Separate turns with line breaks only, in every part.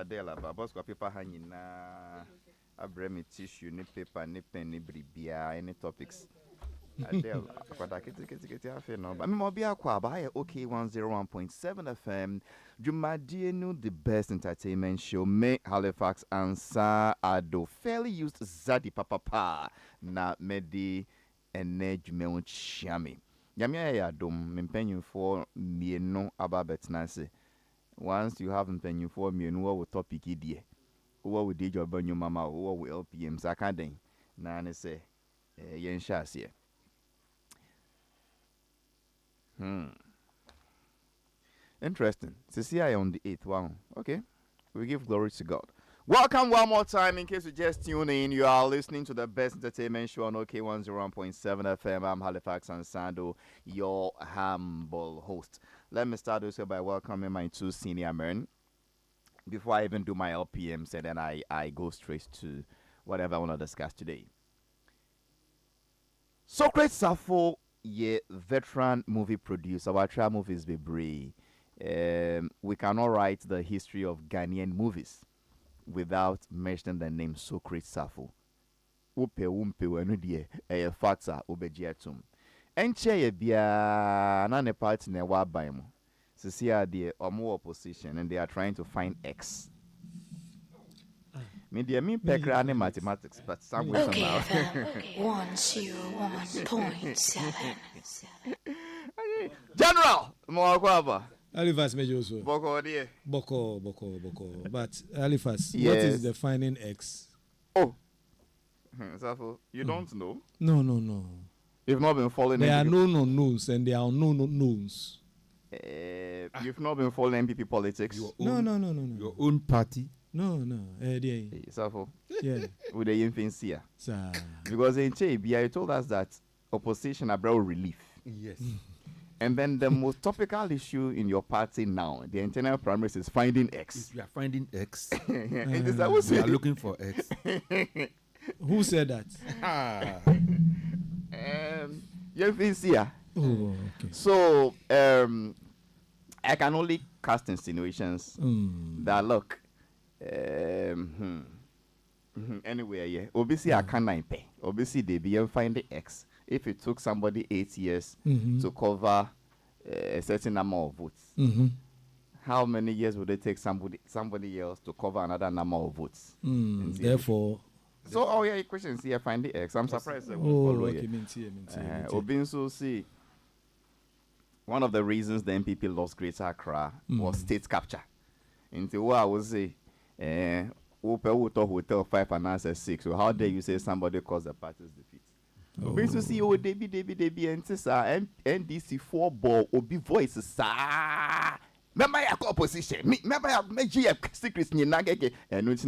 Adela, but boss got paper hanging na. I bring me tissue, ni paper, ni pen, ni bribia, any topics. Adela, but I get half no. But me be akwa ba okay 101.7 FM. Jumadienu the best entertainment show. Me Halifax Ansah-ADDO fairly used Zadi Papa na medi ene jume chiami. Yamia ya dom mpenyu for mienu aba betnase. Once you have mpenyu for mienu wo topic idie. Wo we dey job banyu mama wo we LPM sakaden. Na ne say yen shase. Interesting. CCI on the 8th. Wow. Okay. We give glory to God. Welcome one more time. In case you just tune in, you are listening to the best entertainment show on OK 101.7 FM. I'm Halifax Ansah-ADDO, your humble host. Let me start also by welcoming my two senior men. Before I even do my LPMs, and then I go straight to whatever I want to discuss today. Socrates Safo, ye veteran movie producer. Our try movies be brave. We cannot write the history of Ghanaian movies without mentioning the name Socrates Safo. Upe wenu die factor obejiatum. Enche ye bia na ne party ne wa baimo. Sisia the omo opposition and they are trying to find X. Me dear me pekra ne mathematics, but somewhere somehow.
101.7.
General Moakwaba.
Halifax Mejoso.
Boko dear.
Boko. But Halifax,
Yes.
What is defining X?
Oh. Safo, you don't know?
No.
You've not been following
There are
NPP.
no knowns and there are no knowns.
You've not been following MPP politics.
No.
Your own party.
No.
Safo,
Yeah.
with the infants here.
Sir.
Because in Chebia, you told us that opposition are brought relief.
Yes.
And then the most topical issue in your party now, the internal premise is finding X.
If we are finding X,
It is that
we are looking for X.
Who said that?
You're here.
Oh, okay.
So I can only cast insinuations that look. Anyway, yeah. Obviously, I can't pay. Obviously, they be finding X. If it took somebody 8 years to cover a certain number of votes, how many years would it take somebody else to cover another number of votes?
Therefore.
So, your questions here, find the X. I'm surprised they won't follow
okay.
it. Obinso, see, one of the reasons the MPP lost Greater Accra was state capture. Into what I would say, Hotel 5 and answer 6. So, how dare you say somebody caused the party's defeat? Obinso, see, Debbie, and NDC 4 ball, Obi voice, sir. Remember your opposition. Remember your secrets in Nageke and which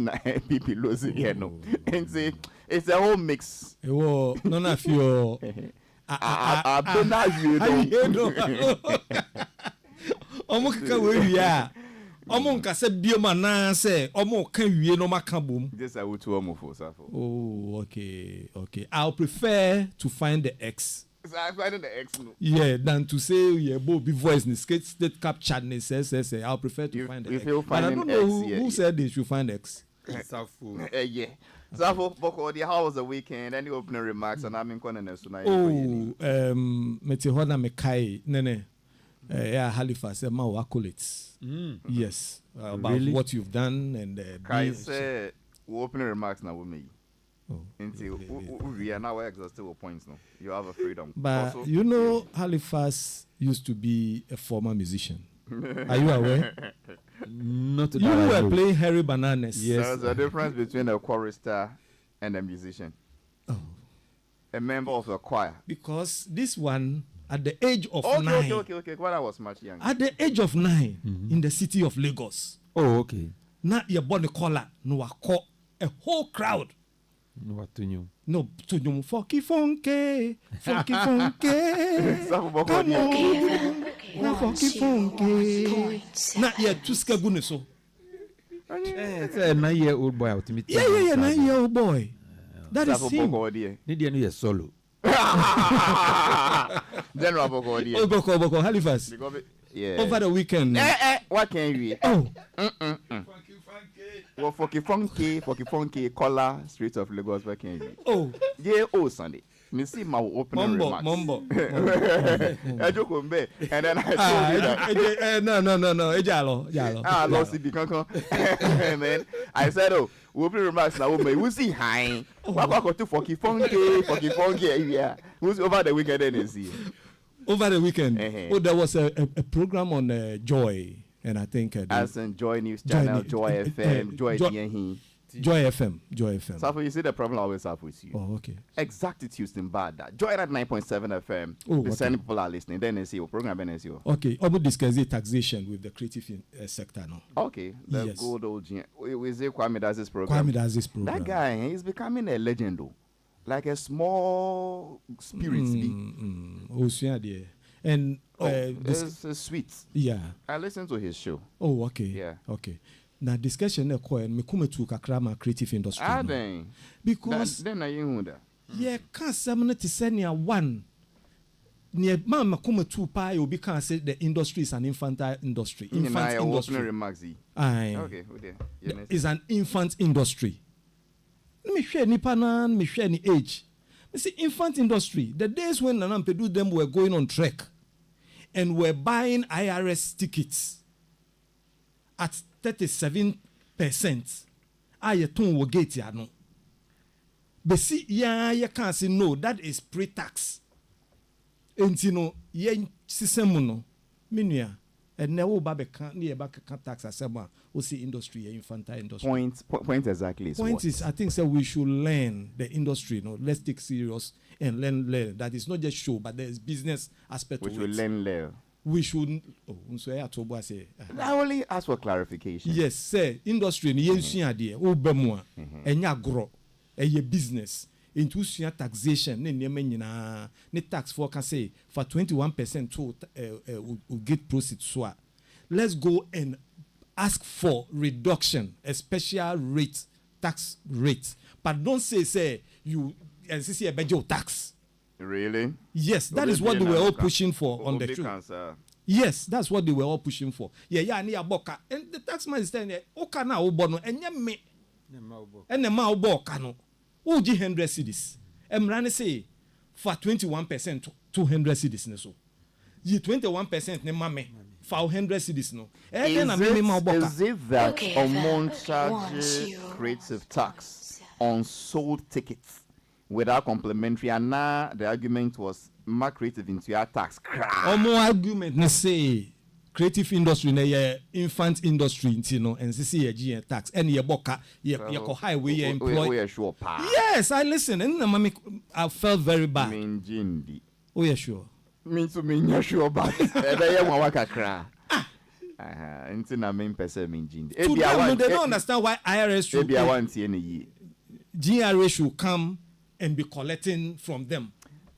people lose here no. And say it's a whole mix.
No, if you
I don't know you know.
Omuka we ya. Omunka se bioma na se omo kan wie no maka bom.
This I would to omo for Safo.
Oh, okay. I'll prefer to find the X.
So I find the X no.
Yeah, than to say yeah, be voice in state captured ne say I'll prefer to find the X. But I don't know who said they should find X.
Safo.
Yeah. Safo, Boko, how was the weekend? Any opening remarks? And I'm in Conan tonight.
Meti hona mekai nene. Yeah, Halifax, my accolades. Yes, about
really?
what you've done and.
Kai say opening remarks now with me.
Oh,
Until we are now exhausted with points now. You have a freedom.
But
also,
you know, Halifax used to be a former musician. Are you aware?
Not
You were playing Harry Bananas.
Yes.
there's a difference between a chorister and a musician.
Oh.
A member of the choir.
Because this one, at the age of 9.
Okay. When I was much younger.
At the age of 9, in the city of Lagos.
Oh, okay.
Now you're born a caller, no wako, a whole crowd.
No, what to you?
No, to you, funky. Come on, na funky. Now you're too scared, so.
It's a 9-year-old boy out to meet.
Yeah, 9-year-old boy. That is him.
Need you solo.
General Boko.
Boko, Halifax.
Yeah.
Over the weekend.
What can you eat?
Oh.
Well, funky collar streets of Lagos back in.
Oh,
yeah, Sunday. Me see my opening remarks.
Mumbo.
I joke on bed, and then I told you that.
No. Jalo.
Lost it, and then I said, oh, opening remarks now. We see high. What about to funky, yeah. Who's over the weekend and see?
Over the weekend, there was a program on Joy, and I think
as in Joy News Channel, Joy FM, Joy DNE.
Joy FM.
So you see the problem I always have with you.
Oh, okay.
Exactitudes in bad that. Joy at 9.7 FM.
Oh,
the same people are listening. Then they see your program.
Okay. I will discuss the taxation with the creative sector now.
Okay. The good old we say Kwame does this program. That guy, he's becoming a legend though. Like a small spirit
And
it's sweet.
Yeah.
I listen to his show.
Oh, okay.
Yeah.
Okay. Now discussion na ko me come to kakrama creative industry.
Then.
Because
then I hear that.
Yeah, can someone to send you one. Near mama come to pie obi can say the industry is an infantile industry. Infant industry.
Remarks.
Okay,
yeah,
it's an infant industry. Let me share ni panan, me share ni age. You see, infant industry, the days when Nanam Pedu them were going on trek and were buying IRS tickets at 37%. Ayetun will get ya no. But see, you can't say no, that is pre-tax. And you know, ye system no, minya. And now babe can't near back tax as someone who see industry, infantile industry.
Point exactly.
Point is, I think so we should learn the industry. No, let's take serious and learn. That is not just show, but there is business aspect.
We should learn.
We should. Oh, so I say.
I only ask for clarification.
Yes, sir. Industry ni yensu ade. O bemwa. Enya grow. Eye business. Into taxation. Ne nyema nyina. Ne tax for can say for 21% to will get proceeds. So let's go and ask for reduction, a special rate, tax rate. But don't say you NCC a bejo tax.
Really?
Yes, that is what they were all pushing for on the show. Yes, that's what they were all pushing for. Yeah, ni aboka. And the taxman is saying, "Oka na obono, enye me, ene ma oboka no, uji 100 cedis. Emrani say for 21% 200 cedis ne so. Ye 21% ne mame for 100 cedis no.
Is it that Omon charges creative tax on sold tickets without complimentary, and now the argument was mark creative into your tax?
More argument ne say creative industry ne infant industry you know and CC tax and ye boka ye highway ye employ. Yes, I listen and I felt very bad. Oh yeah, sure.
Me to me sure but they
don't understand why IRS should come and be collecting from them.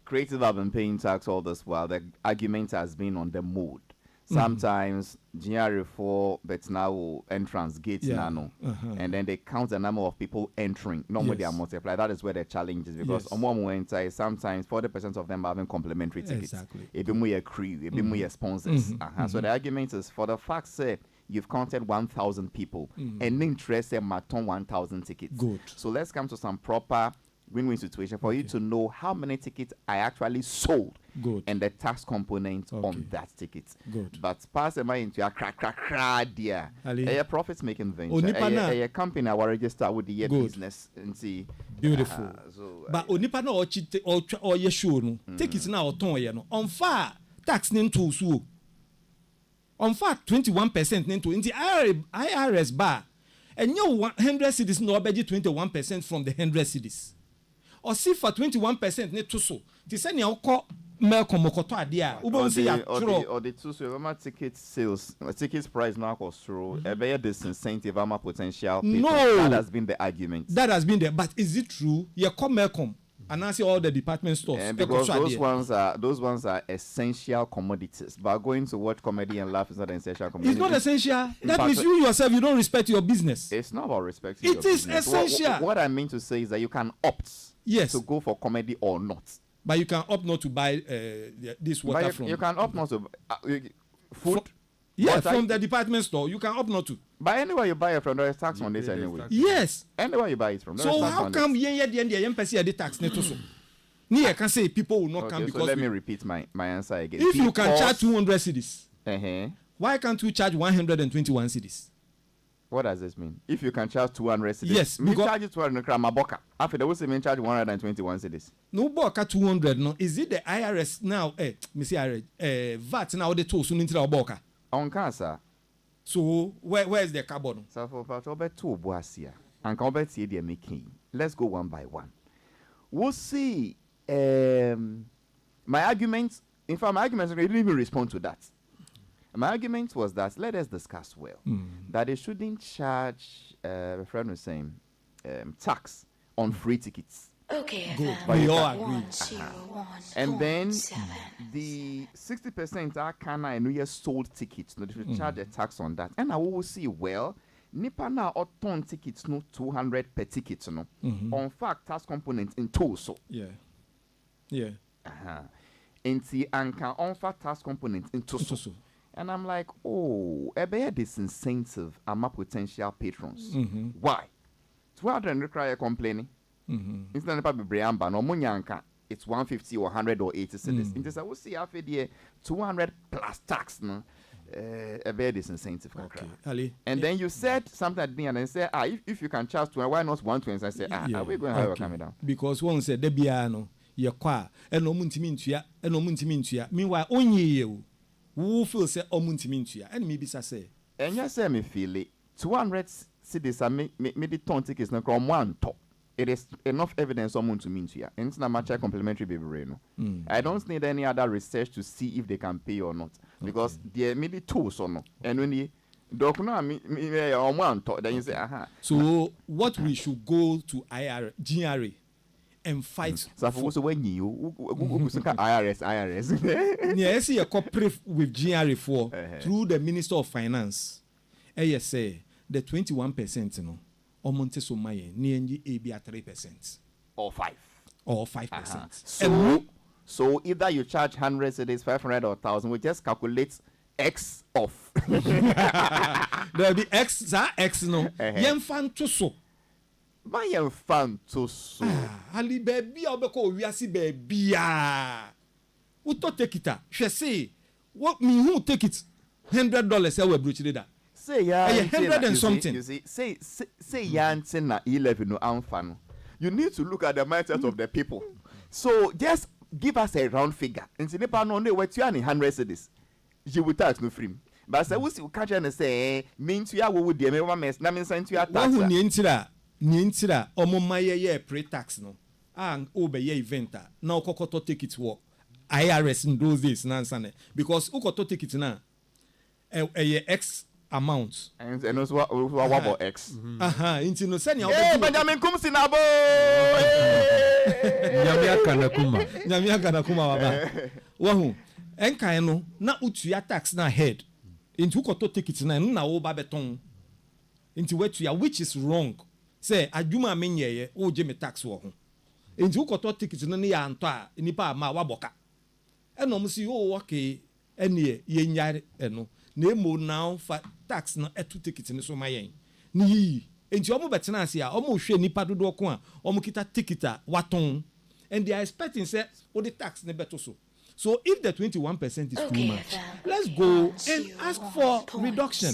Creative have been paying tax all this while. The argument has been on the mode. Sometimes GR4, but now entrance gates nano, and then they count the number of people entering. Normally they are multiplied. That is where the challenge is because on one enter sometimes 40% of them are having complimentary tickets.
Exactly.
It be more crew, it be more sponsors. So the argument is for the fact say you've counted 1,000 people and interest them maton 1,000 tickets.
Good.
So let's come to some proper win-win situation for you to know how many tickets I actually sold.
Good.
And the tax component on that ticket.
Good.
But pass them into a crack dear. A profit making venture. A company I will register with the business and see.
Beautiful. But onipa na or yeshu no. Tickets na oton ye no. On far tax ninto so. On far 21% ninto in the IRS bar. And you 100 cedis no budget 21% from the 100 cedis. Or see for 21% ne to so. They say you call Malcolm Mokoto adia.
Or the two so ticket sales, tickets price now cost through a better disincentive ama potential people.
No,
that has been the argument.
That has been there, but is it true? You call Malcolm and I see all the department stores.
Because those ones are essential commodities. But going to watch comedy and laugh is not an essential commodity.
It's not essential. That means you yourself you don't respect your business.
It's not about respecting your
business. It is essential.
What I mean to say is that you can opt to go for comedy or not.
But you can opt not to buy this water from.
You can opt not to food.
Yeah,
But
from the department store, you can opt not to.
But anywhere you buy it from, there is tax on this
there is
anyway.
tax.
Yes.
Anywhere you buy it from, there is
So
tax
how
on
come
it.
yen person the tax net also? Near can say people will not come
Okay, so
because
let me repeat my answer again.
if you can
Because-
charge 200 cedis,
Uh-huh.
why can't you charge 121 cedis?
What does this mean? If you can charge 200 cedis,
Yes,
me
because-
charge you 200 kra maboka. After they will say me charge 121 cedis.
No boka 200 no. Is it the IRS now? Me say IRS, VAT now the tools into the boka.
On cancer.
So where is the carbon?
So for part over two boasia and convert see they making. Let's go one by one. We'll see. My argument, in fact, my argument, I didn't even respond to that. My argument was that let us discuss well that they shouldn't charge, a friend was saying, tax on free tickets.
Okay,
Good.
FM.
We all agree.
101.7.
And then the 60% are kind of year sold tickets. No, they should charge a tax on that. And I will see, well, Nipa na ton tickets no 200 per ticket no. On fact, tax component in total.
Yeah. Yeah.
Inti anka on fact tax component in total.
So.
And I'm like, oh, ebe disincentive ama potential patrons. Why? 200 require complaining. Instead of be breamba no munyanka. It's 150 or 100 or 80 cedis. Inti sa we see after the 200 plus tax no. Ebe disincentive.
Okay. Ali.
And then you said something at me and then said, if you can charge 200, why not 120? I said, are we going to have a coming down?
Because one said debiano ye kwa eno muntimi ntua meanwhile onye ye wo feel say omuntimi ntua and me bisa say
And you say me feel it 200 cedis are me the ton tickets no from one top. It is enough evidence someone to mean to you. And it's not much complimentary baby no. I don't need any other research to see if they can pay or not. Because they are maybe tools or no. And when you don't know me on one top, then you say, aha.
so what we should go to GRA and fight
So for when you IRS.
yeah see a cooperate with GRA for through the Minister of Finance. Yes say the 21% no omonte so maye ni enji ebi at 3%
Or 5.
or 5%.
So either you charge 100 cedis, 500 or 1,000, we just calculate X off.
There be X no. Yen fan to so.
My young fan to so.
Ali baby obeko wiase baby ah. Uto take it. She say what me who take it $100 e we broach that.
Say yeah,
100 and something.
You see, say yeah, na 11 no amfano. You need to look at the mindset of the people. So just give us a round figure. And say nepa no what you are 100 cedis. You will tax no free. But say we catch and say mean to ya wo dey me wa mess na me send to ya tax.
Who ni ntira omo maye pre-tax no. And obey event na okokoto take it wo IRS in those days na ansane because okoto take it na X amount.
And also what about X?
Into no send
Hey, Benjamin Kumsi na bo.
Nyamia kana kuma baba. Wahu enkan no na utua tax na head. Into ukoto take it na wo ba beton. Into wetua which is wrong. Say adwuma menyeye o je me tax wo ho. Into ukoto take it no ya anto a nipa ma waboka. Enom si o okay ene ye nyare eno. Na emo now for tax na etu ticket ni so mayen ni enti omo betena ase a omo hwe nipa dodo ko a omo kita ticket a waton and they are expecting say o the tax ne beto so if the 21% is too much let's go and ask for reduction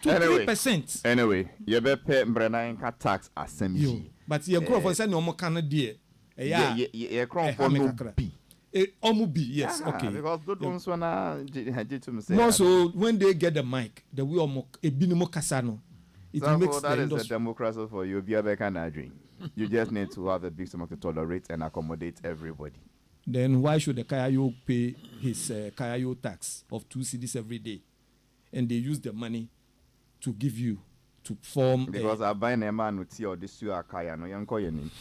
to 3%.
Anyway you be pay mbrana nka tax assembly
but ye grow for say no omo kan de
ye grow for no be
yes, okay.
Because those ones wanna say.
No, so when they get the mic, the way ebinimo kasano, it makes
that
the
is
industry.
a democracy for you. Be a better dream. You just need to have a big stomach to tolerate and accommodate everybody.
Then why should the Kayayo pay his Kayayo tax of 2 cedis every day, and they use the money to give you to form?
Because I buy a man with tea or this you are Kaya no young coin.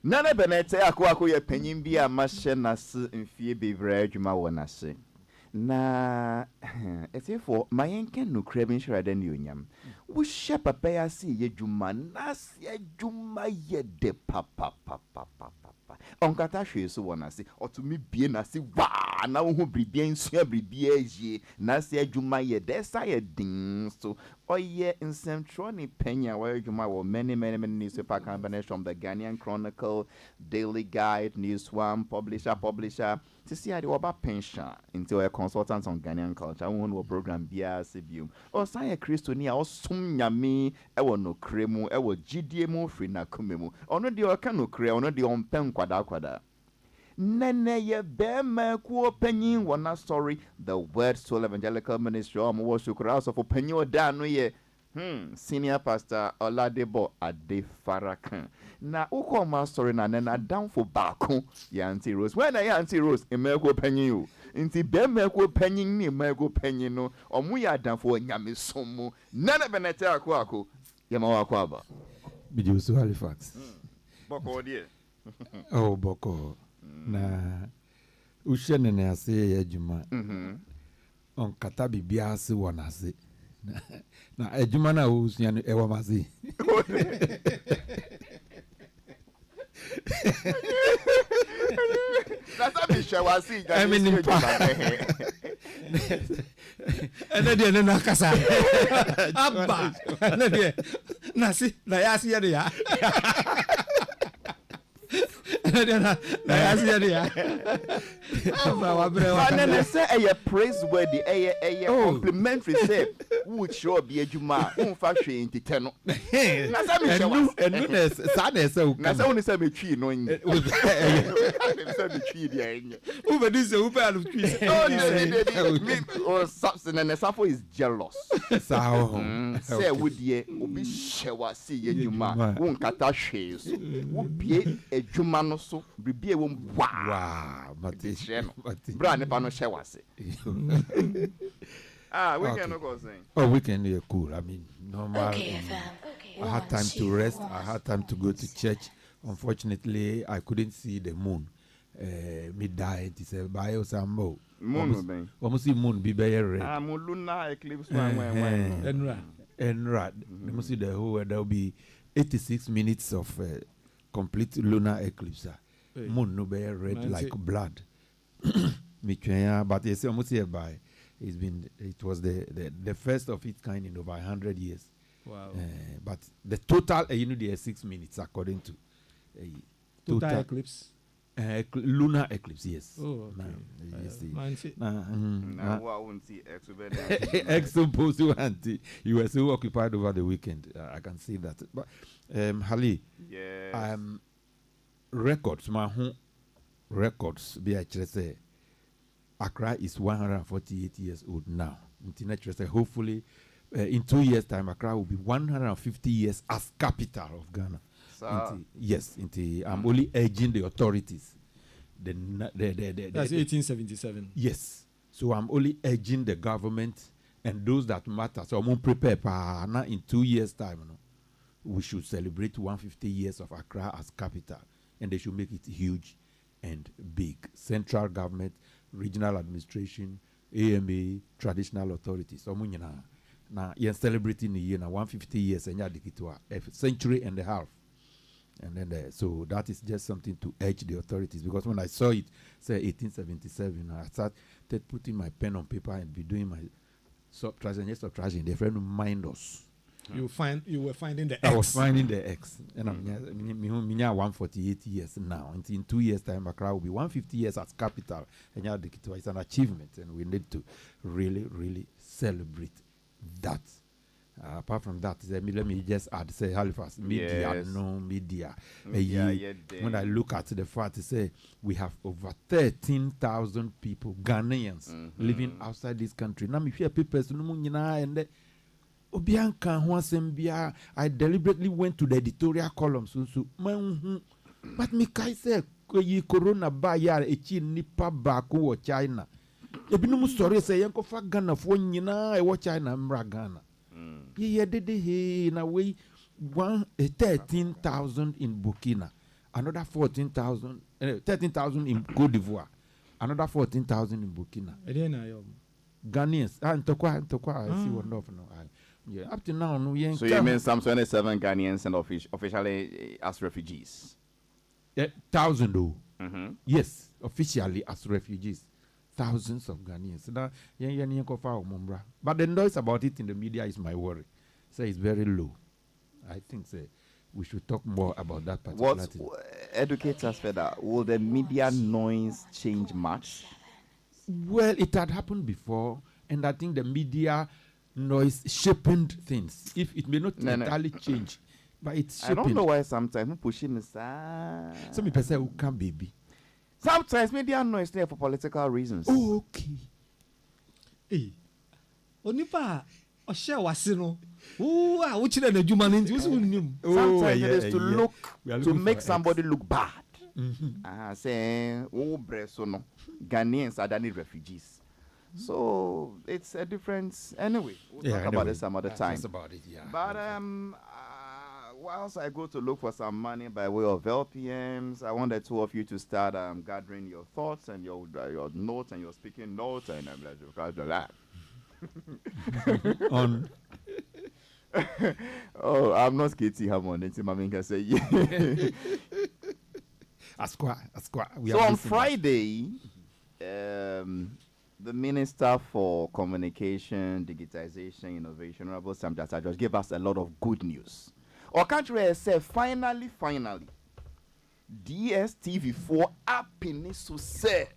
Nana benete akwa ye panyin bi a mahye nase mfie bevra adwuma wona se na etefo mayenken no krabin shirade ne onyam wo hye papa ya se ye dwuma na se adwuma ye de papa onkata hwe so wona se otumi bie na se wa na wo hu bribia nsua bribia eje na se adwuma ye desa ye din so oye nsɛmtwerɛ penya wa adwuma wo many newspaper companies from the Ghanaian Chronicle, Daily Guide, News One, publisher sisi ade oba pension until a consultant on Ghanaian culture won wo program bia sebium o san ye kristoni a osom nyame e wo no kremu e wo gidie mu fri na kumemu ono de o ka no kre ono de on pen kwada nene ye bema ku panyin wona story the Word Soul Evangelical Ministry o mo wo shukura so for panyin da no ye senior pastor Oladebo Adefarakan na uko ma story na na down for bako ya Auntie Rose when I Auntie Rose emeko panyin o nti bema ku panyin ni emeko panyin no omu ya down for nyame somu nana benete akọ ya ma wa aba
Bidio so Halifax
boko die
oh boko na ushene ne ase ya juma on kata bibia ase wona ase na ejuma na usua no ewa mazi
That's a shawasi
I mean ene de na kasa abba ene de na si na ya si ya na ya si ya abba wa bre wa
na say a praiseworthy a complimentary say would show be adwuma unfa hwe entete no na say me shawasi
enu na sa na ese u
na say woni say me twi no nyi say me twi dia nyi
u be dis u be alu twi
or something and Safo is jealous. Say would ye obi shawasi ye juma won kata hwe so wo bie adwuma no so bibie wo
wow mate
bra ne pa no shawasi weekend no go saying
oh weekend is cool. I mean normal. I had time to rest. I had time to go to church. Unfortunately I couldn't see the moon midnight is a bio sambo
moon
almost see moon be red
moon lunar eclipse
Enrad you must see the whole world. There will be 86 minutes of complete lunar eclipse moon no be red like blood but you see almost here by it was the first of its kind in over 100 years.
Wow.
But the total there are 6 minutes according to
total eclipse.
Lunar eclipse, yes.
Oh, okay.
You were so occupied over the weekend. I can see that. But Hali,
yes.
Records, my home records. Be actually say, Accra is 148 years old now. Hopefully, in 2 years' time, Accra will be 150 years as capital of Ghana. Yes, I'm only urging the authorities.
That's 1877.
Yes. So I'm only urging the government and those that matter. So I'm prepare now in 2 years' time. We should celebrate 150 years of Accra as capital. And they should make it huge and big. Central government, regional administration, AMA, traditional authorities. So now you're celebrating the year now 150 years and a century and a half. And then, so that is just something to urge the authorities. Because when I saw it, say 1877, I started putting my pen on paper and be doing my subtraction. The friend mind us.
You were finding the X.
I was finding the X. And I'm 148 years now. And in 2 years' time, Accra will be 150 years as capital. And it's an achievement. And we need to really, really celebrate that. Apart from that, let me just add, say Halifax media,
yes.
No media.
When
I look at the fact, say we have over 13,000 people, Ghanaians, living outside this country. Now, if you papers, and I deliberately went to the editorial column. But me say corona ba ya echi nipa baako wo China. Ebinum story say yanko fa Ghana fo nyina e wo China mra Ghana. Yeah, in a way, 13,000 in Burkina, another 13,000 in Cote d'Ivoire, another 14,000 in Burkina. Ghanaians, I see one of no. Yeah, up to now,
so you mean some 27 Ghanaians and officially as refugees?
1,000 though. Yes, officially as refugees. Thousands of Ghanaians. But the noise about it in the media is my worry. So it's very low. I think we should talk more about that particular thing.
Educate us further. Will the media noise change much?
Well, it had happened before, and I think the media noise shaped things. If it may not entirely change, but it's shaping.
I don't know why sometimes I'm pushing this.
Some people say, "Oh, come baby."
Sometimes media noise there for political reasons.
Oh, okay.
Hey, onipa oshe wase no. Oh, ah, wo chire na adwuma no nti wo se wonnim.
Sometimes it is to look to make
for
somebody look bad. Say, oh, breso no. Ghanaians are Danny refugees. So it's a difference. Anyway, we'll talk about this some other time.
That's about it, yeah.
But whilst I go to look for some money by way of LPMs, I want the two of you to start gathering your thoughts and your notes and your speaking notes and
On.
Oh, I'm not Katie Hammond. It's Mami can say yeah.
Asqua.
So on Friday, the Minister for Communication, Digitization, Innovation, Honorable Sam Jasa, gave us a lot of good news. Our country has said, finally, DSTV4 app in so say,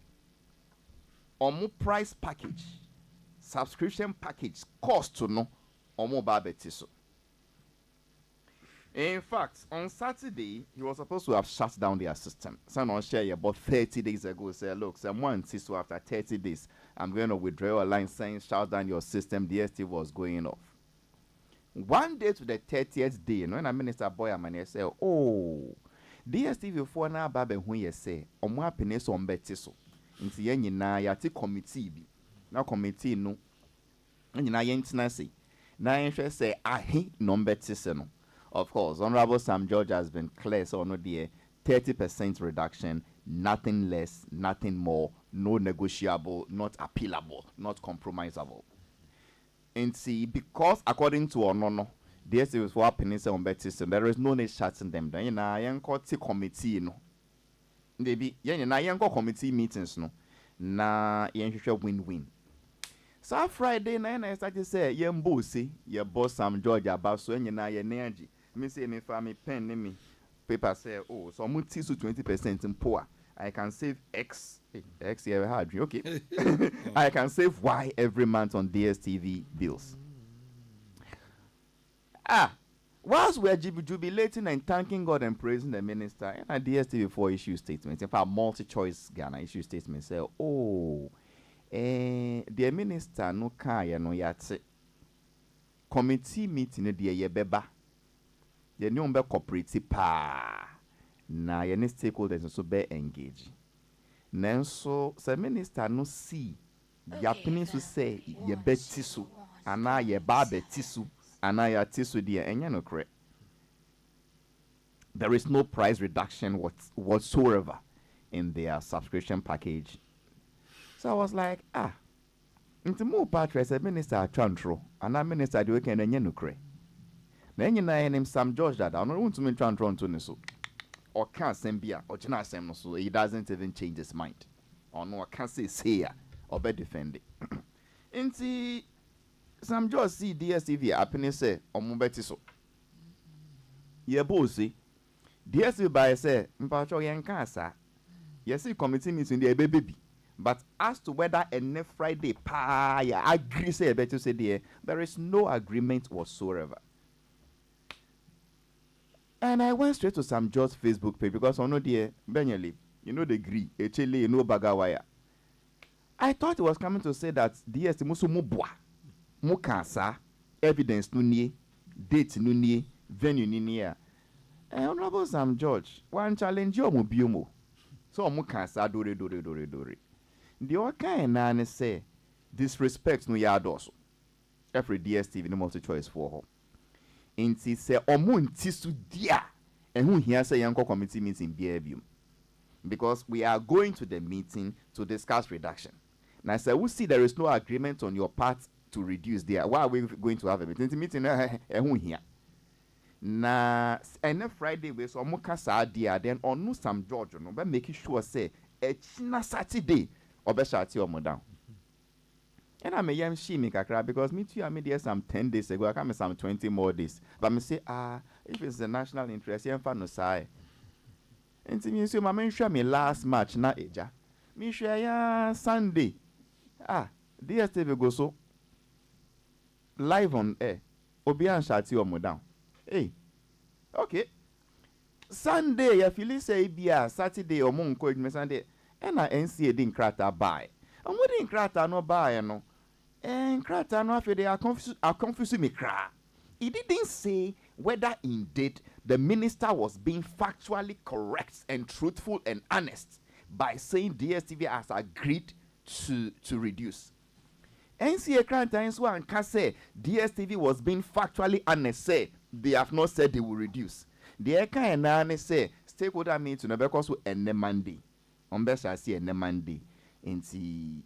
on price package, subscription package, cost to no, on babetiso. In fact, on Saturday, he was supposed to have shut down their system. Someone shared about 30 days ago, said, look, someone says so after 30 days, I'm going to withdraw a line saying, shut down your system. DSTV was going off. One day to the 30th day, when a minister boy and say, oh, DSTV4 na babe when you say, omo happiness on betiso. Inti yen na yati committee bi. Na committee no. Na yen tina say. Na yen say ahi no betiso no. Of course, Honorable Sam George has been clear, so no dear 30% reduction, nothing less, nothing more, no negotiable, not appealable, not compromisable. And see, because according to Onono, this is what happening on bet system, there is no need shutting them down. You know, I ain't got committee, no. Maybe, yeah, I ain't got committee meetings, no. Na, you ain't win-win. So Friday night, I started to say, yeah, bossy, your boss Sam George about so, and you know, your energy. Me say, me family pen, me paper say, oh, so I'm 20% in poor. I can save X. X, yeah, hard. Okay. I can save Y every month on DSTV bills. Whilst we're jubilating and thanking God and praising the minister, and DSTV4 issue statements, in fact, multi-choice Ghana issue statement say, oh, the minister no kaya no yate. Committee meeting the yebeba. The new member cooperative pa. Na yene stakeholders also be engaged. Nanso, the minister no see. Yapini to say ye betisu, ana ye ba betisu, ana ya tisu dia enya no correct. There is no price reduction whatsoever in their subscription package. So I was like, into more patrons, a minister chantro, and a minister do can enya no correct. Then you know him Sam George that I don't want to mean chantro to so. Or can't send beer or China Sam so he doesn't even change his mind. Or no, I can't say or be defended. Inti Sam George see DSTV happiness say or mubeti so. Ye bossy. DSTV by say, Mpacho Yankasa. Yes, see committee meeting the baby. But as to whether any Friday I agree say better say there is no agreement whatsoever. And I went straight to Sam George's Facebook page because I know the Benyali, you know the agree, actually, you know Bagawaya. I thought it was coming to say that DST musu mubwa, mukasa, evidence nunie, date nunie, venue nunie. And Honorable Sam George, one challenge yo mubiomo. So mukasa dore. The Oka and say disrespect no yados. Every DSTV no multi-choice for her. Inti say omu ntisu dia and who here say yanko committee meeting behavior because we are going to the meeting to discuss reduction. Now I say we see there is no agreement on your part to reduce there. Why are we going to have a meeting? Meeting who here? na ene Friday we so omo kasa dia then onu Sam George no be make sure say e china Saturday obe shati omo down. And I may yam she me kakra because me too I made there some 10 days ago. I come some 20 more days. But me say if it's the national interest, you no say. And to me so my men show me last match na eja. Me share ya Sunday. DSTV go so live on air. Obi an shati omo down. Hey. Okay. Sunday ya feel say bia Saturday omo nko me Sunday. And na NCA din krata buy. And what din krata no buy no. And krata no after they are confusing me cry. He didn't say whether indeed the minister was being factually correct and truthful and honest by saying DSTV has agreed to reduce. NCA krata so and can say DSTV was being factually honest. Say they have not said they will reduce. The kind and say stakeholder meeting because so ene Monday. Umbesha see ene Monday. If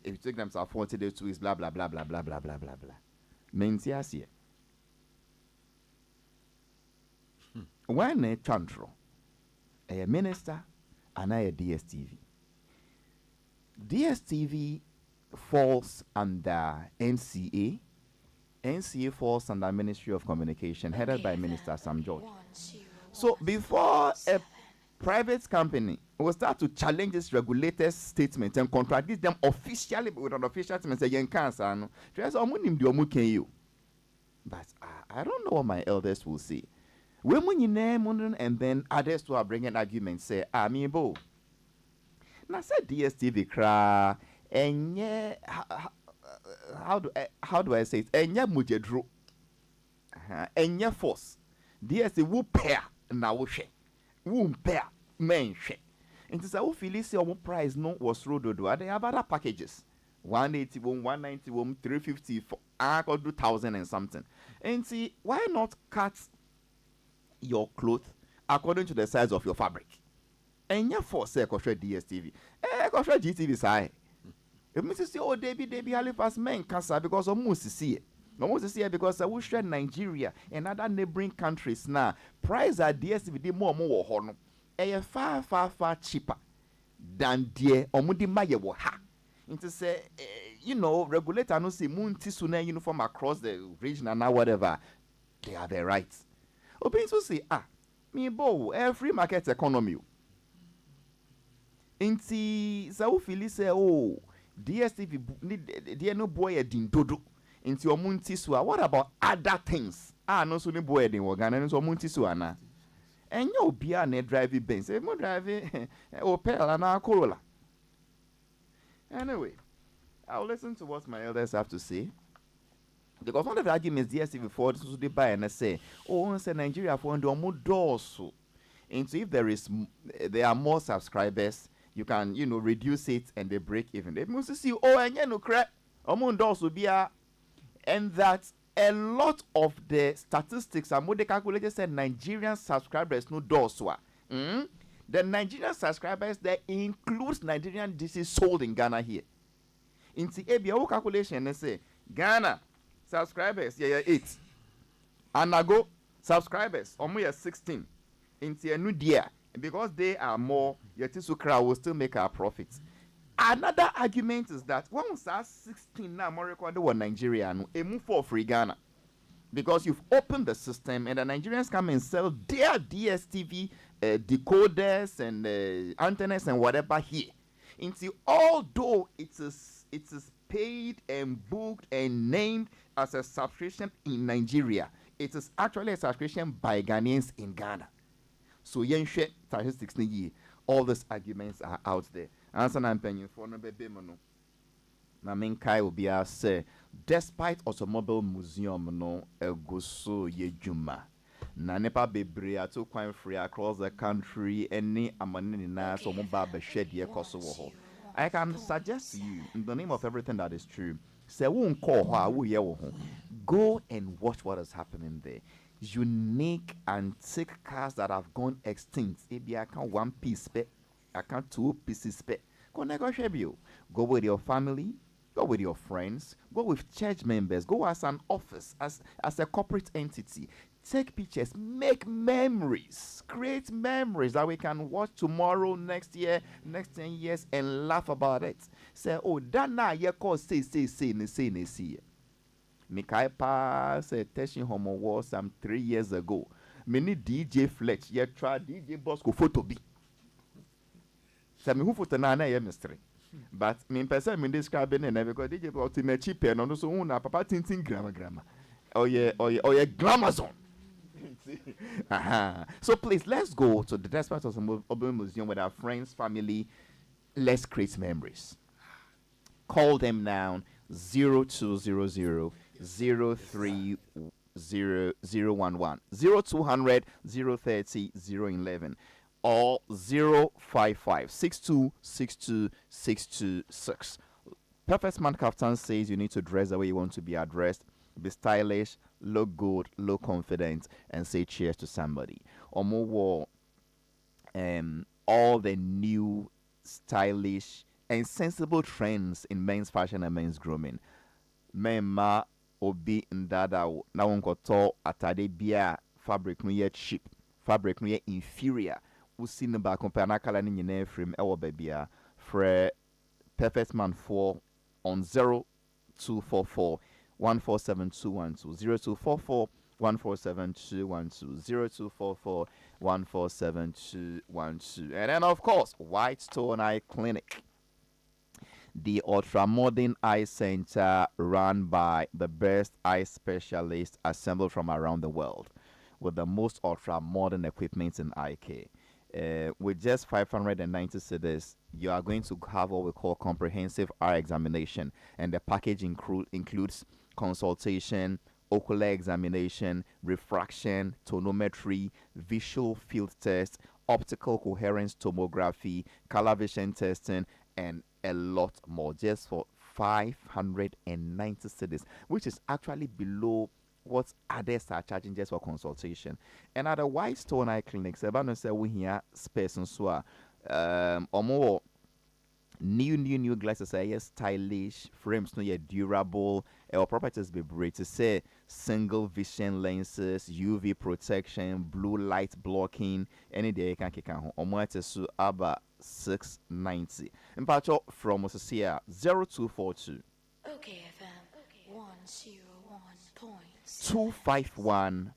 you take them to 40 days, 2 weeks, blah blah blah blah blah blah blah blah blah. Means yes, yeah. When a chantro, a minister, and a DSTV. DSTV falls under NCA. NCA falls under Ministry of Communication, headed by Minister Sam George. So before a private company will start to challenge this regulator's statement and contradict them officially with an official statement saying cancer no but I don't know what my elders will say when you name and then others who are bringing arguments say me bo na said DSTV cra enye how do I say it enye mujedro enye force DSTV will pair na wo hwe pair men share. And so who feel say our price no was rododo. They have other packages. 180 190 350 for I 2,000 and something. And see, why not cut your clothes according to the size of your fabric? And your for say DSTV. GTV say. If me say oh Debbie Halifax men cancer because almost see it. Almost see it because I will share Nigeria and other neighboring countries now. Price at DSTV more hono. Far cheaper than the omudi maye wo ha. Into say, regulator no say munti suna uniform across the region and whatever. They are the rights. Open to say, me bo free market economy. Inti sa ufili say, DSTV the no boy din dodo. Inti omunti sua. What about other things? No so ni boy din wogana no so omunti sua na. And you'll be a driving Benz. If more driving Opel and a Corolla. Anyway, I'll listen to what my elders have to say. Because one of the arguments DSTV before to the buy and I say, say Nigeria for more doors. And so if there are more subscribers, you can reduce it and they break even. They must see and crap. Doors will be and that. A lot of the statistics and what they calculated said Nigerian subscribers no dorswa. The Nigerian subscribers that includes Nigerian DCs sold in Ghana here. In the ABO calculation, they say Ghana subscribers, 8. Anago subscribers, almost 16. In the new year, because they are more, Yatisukra will still make our profits. Another argument is that when we start 16 now, more record one Nigeria, a move for free Ghana. Because you've opened the system and the Nigerians come and sell their DSTV decoders and antennas and whatever here. Although it is paid and booked and named as a subscription in Nigeria, it is actually a subscription by Ghanaians in Ghana. So statistics all these arguments are out there. Answer na penny for no baby mono. Na menkai obi say despite automobile museum no egoso yejuma. Na nepa bebre ato kwan free across the country any amane na so mo ba be hwe de ekoso wo ho. I can suggest to you in the name of everything that is true. Say won call ho a wo ye wo ho. Go and watch what is happening there. Unique antique cars that have gone extinct. Maybe I can 1 piece pe. I can't 2 pieces pay. Go with your family, go with your friends, go with church members, go as an office, as a corporate entity. take pictures, make memories, create memories that we can watch tomorrow, next year, next 10 years, and laugh about it. Say, oh, that now you call say. Mikai pa say testing homo was some 3 years ago. Many DJ Fletch, you try DJ Bosco photo be. Say me who photo na mystery. But me person me describing and because DJ Bosco in a cheap and also una papa tintin grammar. Oh yeah, grammar zone. So please, let's go to the Despot of the Urban Museum with our friends, family. Let's create memories. Call them now 0200 030 0011 0200 030 011 or 055 6262 626. Perfect Man Kaftan says you need to dress the way you want to be addressed. Be stylish, look good, look confident, and say cheers to somebody. Or more, all the new, stylish, and sensible trends in men's fashion and men's grooming. Men obi ndada na wonkoto atade bia fabric no ye cheap, fabric no ye inferior. Usi no ba compare na kala ni nyina frame e wo ba bia frɛ Perfect Man 4 on 0244 147212 0244 147212 0244 147212. And then of course White Stone Eye Clinic, the ultra modern eye center run by the best eye specialists assembled from around the world with the most ultra modern equipment in eye care. With just 590 cedis, you are going to have what we call comprehensive eye examination, and the package includes consultation, ocular examination, refraction, tonometry, visual field test, optical coherence tomography, color vision testing, and a lot more, just for 590 cedis, which is actually below what others are charging just for consultation. And at the White Stone Eye Clinics, about say we hear space and so or more new glasses are stylish, frames no durable, or properties be great to say single vision lenses, UV protection, blue light blocking, any day you can kick on or more to about 690. In part from us here 0242
Okay, FM 101.6
251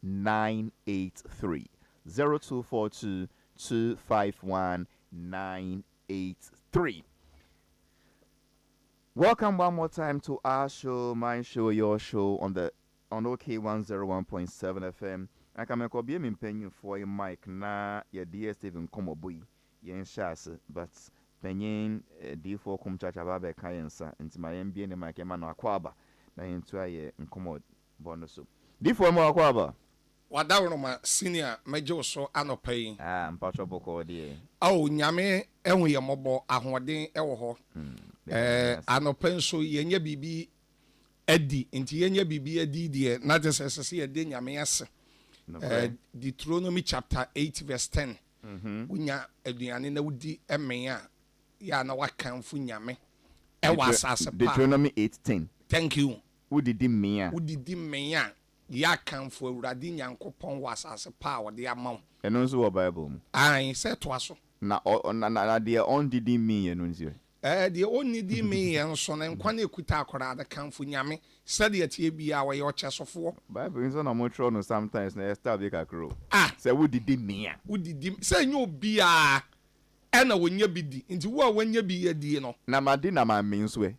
983 0242 251 983. Welcome one more time to our show, my show, your show on OK 101.7 FM. I can make a be penny for your mic na your dear Stephen Komoboy, yen shas, but penyin D4 kum chacha babe kayensa, into my MBA and my Kemano Aquaba, na into a incommode bonus. D4 more Aquaba.
Wadaworoma senior major so anopay.
Mpatro ko die.
Oh, nyame enwe ye mobo ahoden ewo ho. Anopay so yenye bibi edi nti yenye bibi edi die na je sese ye de nyame ase. Deuteronomy chapter 8 verse 10. Unya aduane na wudi emea ya na wakanfu nyame. Ewa asase pa.
Deuteronomy 8:10.
Thank you.
Udidi mea.
Udidi mea. Ya kanfo awurade nyankopon wasase pa wo de amam
Eno nso wo Bible mu.
Ai se to aso
Na de on didi me eno nso.
De onni di me enso na nkwa na ekuta akora de kanfo nyame se de tie bia wo ye oche sofo
Bible nso na mo tro no sometimes na Esther be kakro. Se udidi mea.
Udidi se nya obia ena wonya bidi nti wo a wonya bi ye di no
Na madi na ma me nso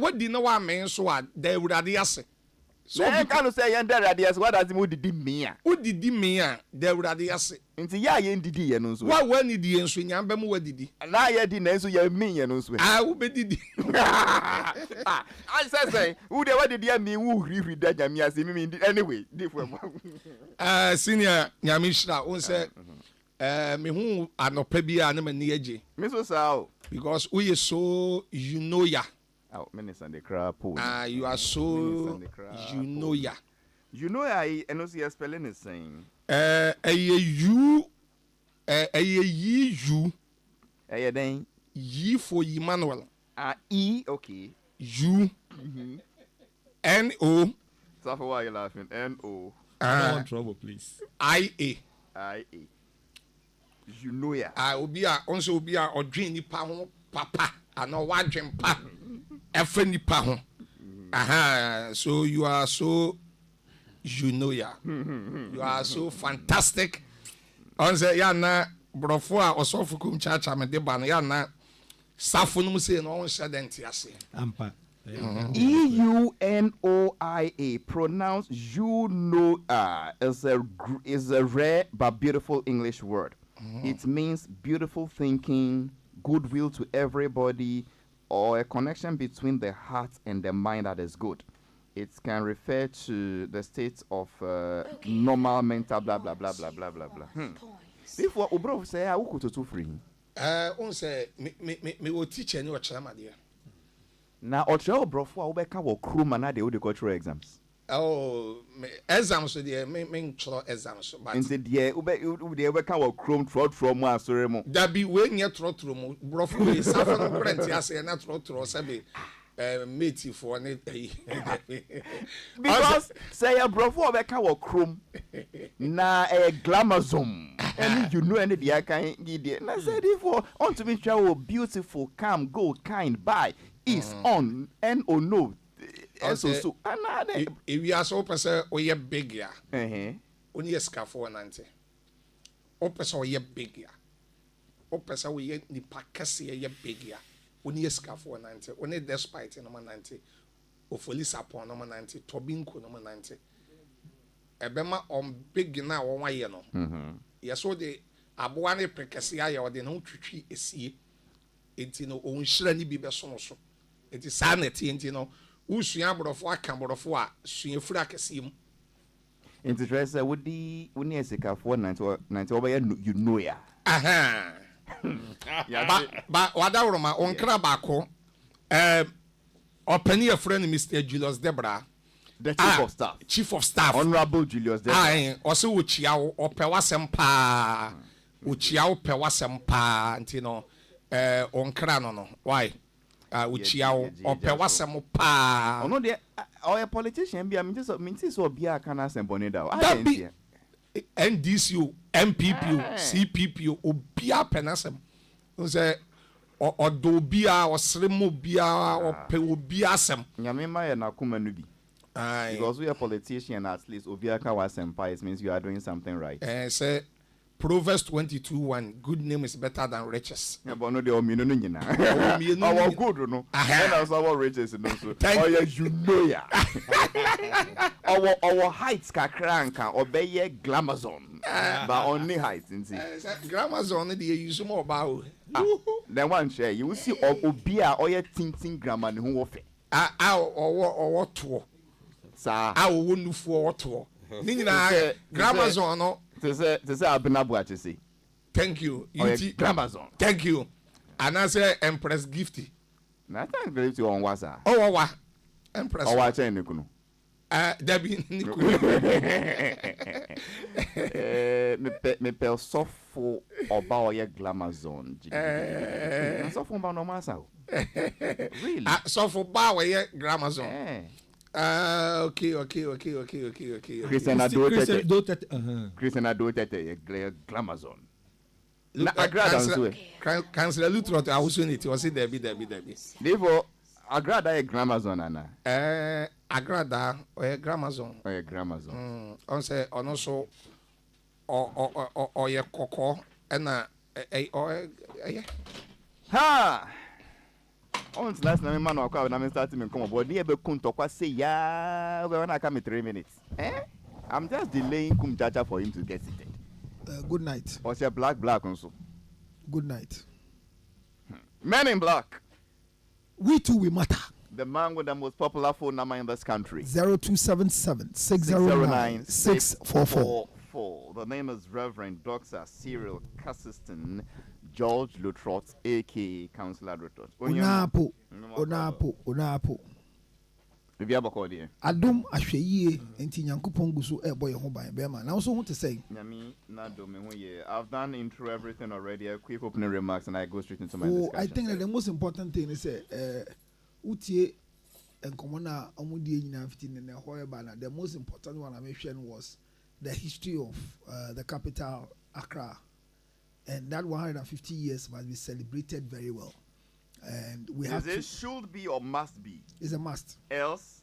wodi na wa me nso a da awurade ase.
So you can say yender radius what does mu didi mea.
Udidi mea da awurade ase.
Nti ya ye ndidi ye no nso.
Wa wani di enso nyamba mu wadidi.
Na ye di na nso ye me ye no nso.
Wo bedidi.
I say who dey wadidi ya me who hiri da nyame ase me anyway different.
Senior nyame shira on say me hu anopa bia na mani age.
Me so sao
Because we so you know ya.
Oh, minister the crap.
You are so you know ya.
You know I no see spelling is saying.
You you
Then
ye for Emmanuel.
E okay.
You N-O.
So for why you laughing? N-O.
I want trouble, please.
IA.
You know ya.
Obia also obia or dream nipa ho papa and no wadwen pa. Efe nipa ho. So you are so you know ya. You are so fantastic. On say ya na brofo a osofukum chacha me de ba no ya na safo no say no on shedent ase.
Ampa.
EUNOIA, pronounced Unoia, is a rare but beautiful English word. It means beautiful thinking, goodwill to everybody, or a connection between the heart and the mind that is good. It can refer to the state of normal mental blah blah blah blah blah blah blah. Before Ubro say I would to free.
On say me will teach any what my dear.
Now, Ocho Brofo, I will come crew man at the cultural exams.
Oh, exams so the main exams. But
instead, yeah, they will come chrome trot from one sorry.
that be when you trot room, Brofo is suffering current, yes, and not trot sabi. Matey for
because say a Brofo will chrome na a glamazon. And you know, any the I can't get it. And I said, for on to be travel beautiful, calm, go, kind, buy. Is on and or no. So another
if you are so person or ye big ya. Only a scarf for 90. O person or ye big ya. O person we ye ni pakasi ye big ya. Only a scarf for 90. Only despite number 90. O Felisa upon number 90. Tobinko number 90. Ebema on big na o wa ye no. Yes, so the abuane prekasi ya or the no tricky esi. Enti no o nhira ni bi beso so. Enti sanity enti no usua borofo aka borofo a sua fura akese mu.
Enti try say wo di woni esika for 90 oba you know ya.
Ba wada roma onkra ba ko opani a friend Mr. Julius Debra,
the chief of staff.
Chief of staff.
Honorable Julius Debra.
Also wo chia wo opewasem pa. Wo chia wo pewasem pa enti no onkra no why uchia opewasem pa
ono de a politician bi am just so bia kana sembone da
NDC MPP CPP obia penasem no say odo bia osremo bia ope obia asem
nyame ma ye na kuma no bi because we are politician at least obia ka wasem pa it means you are doing something right.
Say Proverbs 22:1. Good name is better than riches.
Yeah, but no, they are meaning no nyina. Our good no. And also our riches no so. Oh yeah, you know ya. Our heights kakra nka obeye glamazon. But only heights nti.
Glamazon dey use more about.
Then one share you will see obia oye tintin grammar ne ho wo fe.
Or to.
Sa.
Wo nufu or to. Ni nyina glamazon no.
To say Abenabu say.
Thank you.
Amazon.
Thank you. And I say Empress Gifty.
Na thank Gifty on wasa.
Oh wa. Empress.
Oh wa chen nikuno.
Debbie nikuno.
Me pe sofo oba oye glamazon. Sofo ba no masa. Really?
Sofo ba oye glamazon. Okay.
Christian Addo tete glamazon. Na agrada nso e.
Councillor Lutrot I was it was it Debbie.
Therefore agrada e glamazon ana.
Agrada o glamazon.
O glamazon.
On say ono so o ye koko na
ha. On last na me man akwa na me start me come but dey be kun tokwa say ya we wanna come 3 minutes. I'm just delaying kum jaja for him to get seated.
Good night.
Or say black also.
Good night.
Men in Black.
We too we matter.
The man with the most popular phone number in this country.
0277 609 644.
The name is Reverend Dr. Cyril Cassiston George Lutrot, a.k.a. Councillor Lutrot.
Onapo.
Bibi abako die.
Adom ahweye enti Nyankopon guso ebo ye ho ban be ma. Na so ho te say.
Nyami na do me ho ye. I've done intro everything already. A quick opening remarks and I go straight into my discussion.
I think that the most important thing is utie enkomo na omudie nyina 15 na ho e ba na the most important one I mentioned was the history of the capital, Accra. And that 150 years must be celebrated very well. And we have
it should be or must be?
It's a must.
Else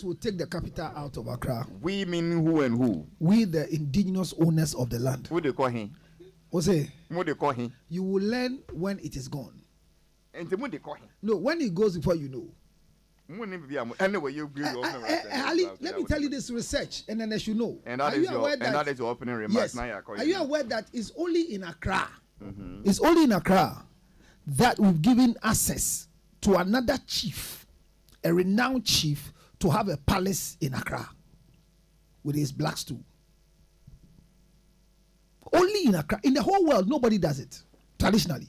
we'll take the capital out of Accra.
We mean who and who?
We, the indigenous owners of the land.
Who they call him?
What's it?
What they call him?
You will learn when it is gone.
And the they call him?
No, when it goes before you know.
Anyway, you agree.
Ali, let me tell you this research, and then as you know.
And that is your opening remarks.
Yes.
Now
Are you aware that it's only in Accra? It's only in Accra that we've given access to another chief, a renowned chief, to have a palace in Accra with his black stool. Only in Accra. In the whole world, nobody does it traditionally.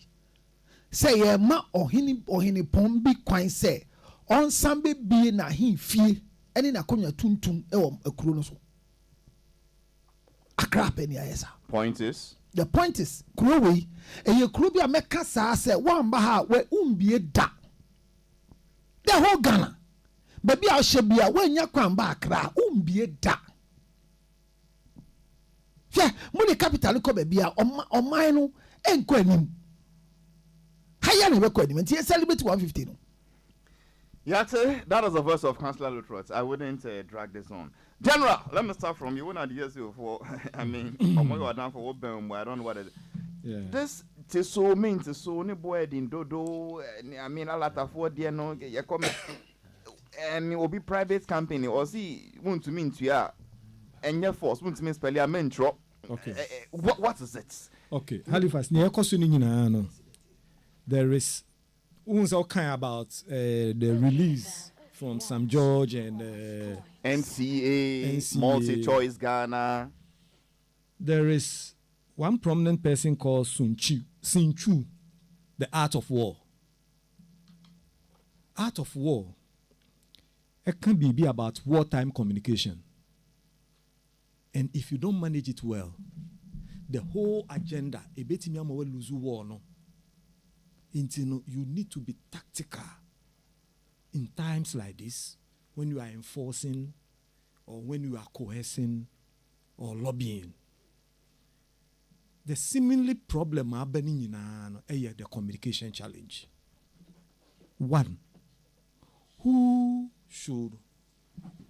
Say, ma ohini pombi kwan say. On sambe be na hin fie ene na konya tuntum e wo akuro no so Accra penny ayesa. The point is kuro we eye kuro bi ameka saa se wan ba ha we umbie da the whole Ghana baby a hye bia wanya kwan ba Accra umbie da yeah mo the capital ko baby a oman no enko anim haya na be ko anim nti celebrate 150 no.
Yate, that is the voice of Councillor Lutrot. I wouldn't drag this on. General, let me start from you. When I years for, I mean, I'm down for what I don't know what it is.
Yeah.
This to so mean to so ni boy in dodo. I mean, a lot of what no, you come and it will be private company or see want to mean to ya and your force want to mean spell your mentro.
Okay.
What is it?
Okay. Halifax, near Kosuni, no. There is. All kind about the release from Sam George and
NCA, Multi-Choice Ghana.
There is one prominent person called Sun Chu, The Art of War. Art of War. It can be about wartime communication. And if you don't manage it well, the whole agenda, lose war, no. You need to be tactical in times like this when you are enforcing or when you are coercing or lobbying. The seemingly problem happening in the communication challenge. One, who should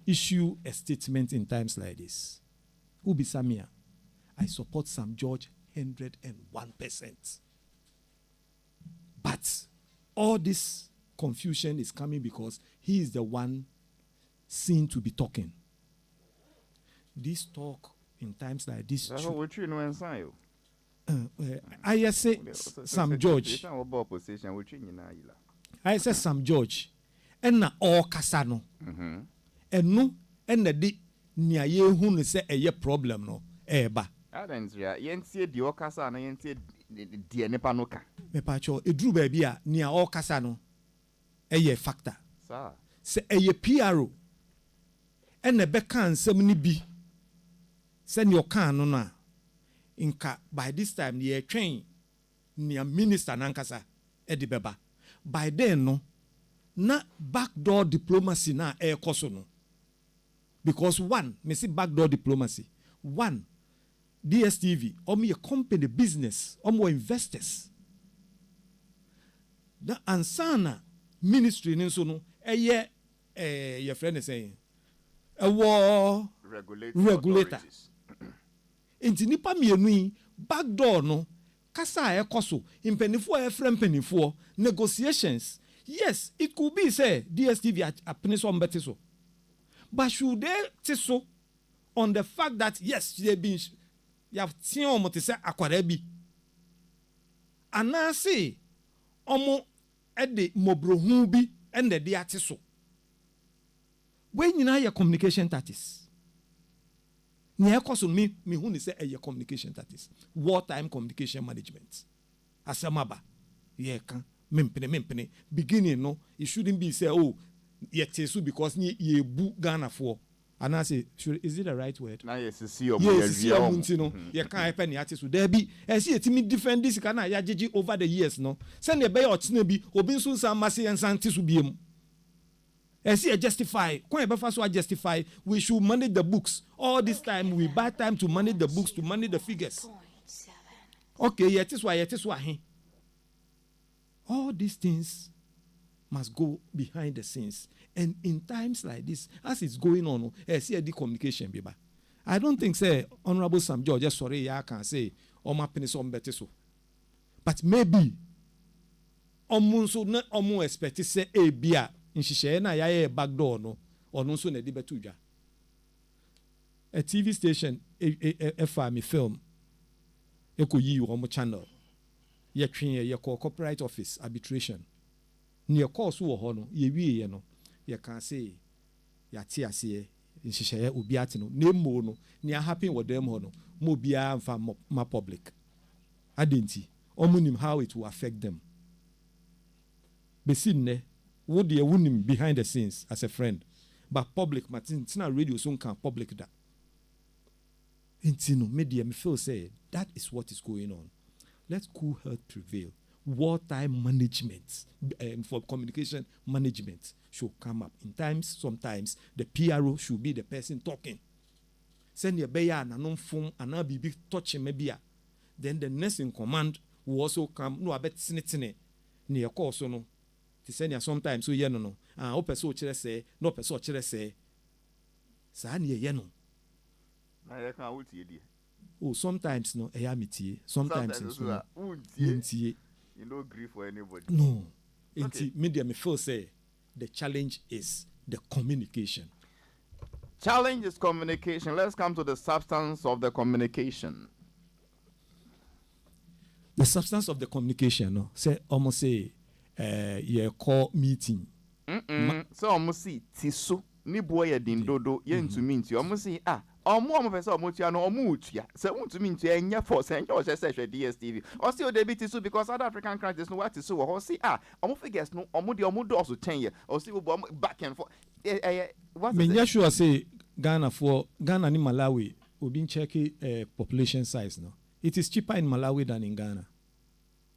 issue a statement in times like this? Who be Samia? I support Sam George 101%. But all this confusion is coming because he is the one seen to be talking. This talk in times like this. I say Sam George. I say Sam George. And na all kasano. And no, and the di niya ye say a problem no eba.
Yensie di okasa na yensie di nepa no ka.
Me pacho edru baby a nia all kasa no eye factor.
Sir.
Se eye PRO. And the beka nsem ni bi. Se ni okan no na. Inka by this time the train nia minister nankasa e di beba. By then no na backdoor diplomacy na e koso no. Because one, me see backdoor diplomacy. One, DSTV, a company business, investors. The ansana ministry ninsono, your friend is saying, a war regulator. Inti nipa mienui backdoor no, kasa e koso, impenifo e friend penifo, negotiations. Yes, it could be say DSTV a peninsula mbetiso. But should they say so on the fact that yes, they been you have seen omo te say akwarebi. Anase omo ede mobrohu bi ende de ate so. When nyina your communication tactics. Nya ekoso me hu ni say your communication tactics. Wartime communication management. Asamaba. Ye kan mempene beginning no it shouldn't be say oh yetesu because ye bu Ghana for. And I say, is it the right word?
Now yes, see
no. You can't happen yet. So there be, and see, it me defend this kind of yaji over the years. No, send a bay or tinabi, or bin soon some massy and santis will be. see a justify. Justify. We should manage the books. All this time we buy time to manage the books, to manage the figures. Okay, yet is why. All these things must go behind the scenes. And in times like this, as it's going on, see a communication, baby. I don't think say Honorable Sam George, sorry, I can say, or my penis on better so. But maybe omunso na omu expect say e bia nhihye na ya back door no ono so na di betuja. A TV station me film ekoyi omo channel ye twen ye copyright office arbitration ne course wo ho no ye wie ye no ye can say ya ti ase nhihye obi ate no na emo no ne happen wo dem ho no mo bia mfa ma public adenti omunim how it will affect them. Besin what they wouldn't behind the scenes as a friend, but public Martin radio soon can public that. Intino media me feel say that is what is going on. Let cool health prevail. Wartime management for communication management should come up. In times, sometimes the PRO should be the person talking. Send your beya and non phone and I'll be touching maybe. Then the next in command will also come. No, I bet snitting near course or no. Sometimes so no. Open so chere say, no person chere say. Sa near yeno. Oh, sometimes no, sometimes no.
You don't grieve for anybody.
No. Okay. Media me feel say the challenge is the communication.
Challenge is communication. Let's come to the substance of the communication.
The substance of the communication, no, say almost say ye call meeting.
So almost see tisu ni boy din dodo ye ntumi nti almost see omo pese omo tia no omo utua se ntumi nti enya for se enya o se DSTV o see o dey be tisu because other African countries no what tisu wo see omo figures no omo do also 10 years o see we back and forth what
me nya sure say Ghana ni Malawi obi check population size no. It is cheaper in Malawi than in Ghana.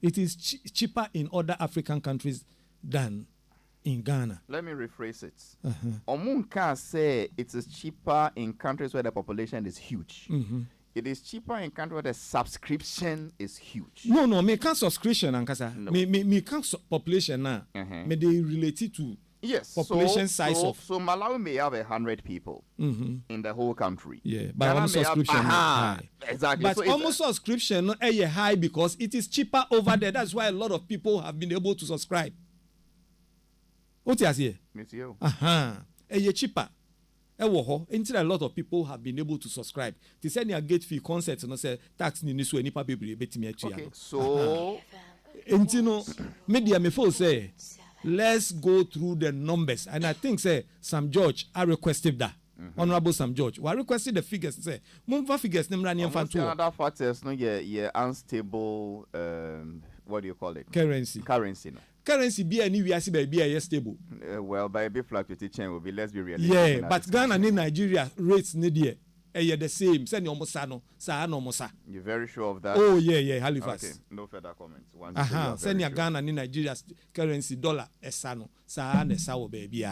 It is cheaper in other African countries than in Ghana.
Let me rephrase it. Omun can say it is cheaper in countries where the population is huge. It is cheaper in countries where the subscription is huge.
No, me can't subscription ankasa. No. Me can't population na. Me they related to population size of.
So Malawi may have 100 people in the whole country.
Yeah, but almost subscription high.
Exactly.
But
so
almost subscription high because it is cheaper over there. That's why a lot of people have been able to subscribe. What you say? Cheaper. Until a lot of people have been able to subscribe. They send your gate fee concert and say tax ni so any people bet me.
Okay, so
media me feel say let's go through the numbers, and I think say Sam George I requested that. Honorable Sam George, we requested the figures. Say, mumva figures nem rani
fanto. Another factors no unstable. What do you call it?
Currency.
No.
Currency be any we see be stable.
Well, by a bit fluctuating change will be. Let's be realistic.
Yeah, but Ghana and Nigeria rates need the same. Send almost sa.
You're very sure of that?
Oh yeah, Halifax.
Okay, no further comments.
Send your Ghana and Nigeria's currency dollar esano sa ne sawo baby.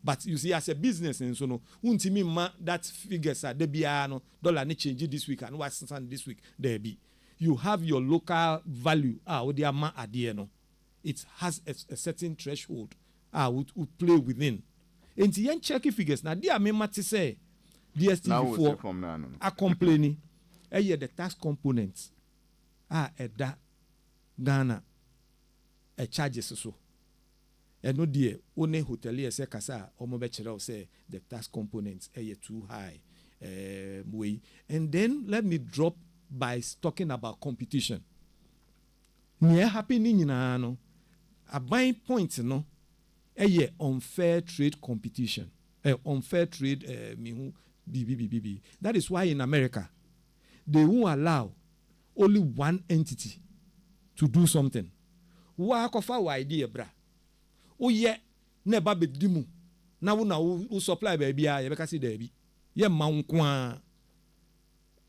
But you see, as a business, and so no, untimi ma that figures are the no dollar ni change this week and what's this week there be. You have your local value. Odiama adieno. It has a certain threshold. Would play within. And the check figures now. Dear me, mati say DSTV before are complaining. The tax components at that Ghana charges so. And no dear, only hotelier say kasa omo bechera say the tax components too high way. And then let me drop by talking about competition. Near happening in a buying point no unfair trade competition. Unfair trade BBBBB. That is why in America they won't allow only one entity to do something. Wa kofa idea bra. Oh yeah, never be dimu. Now supply baby ya beka si debi. Ye ma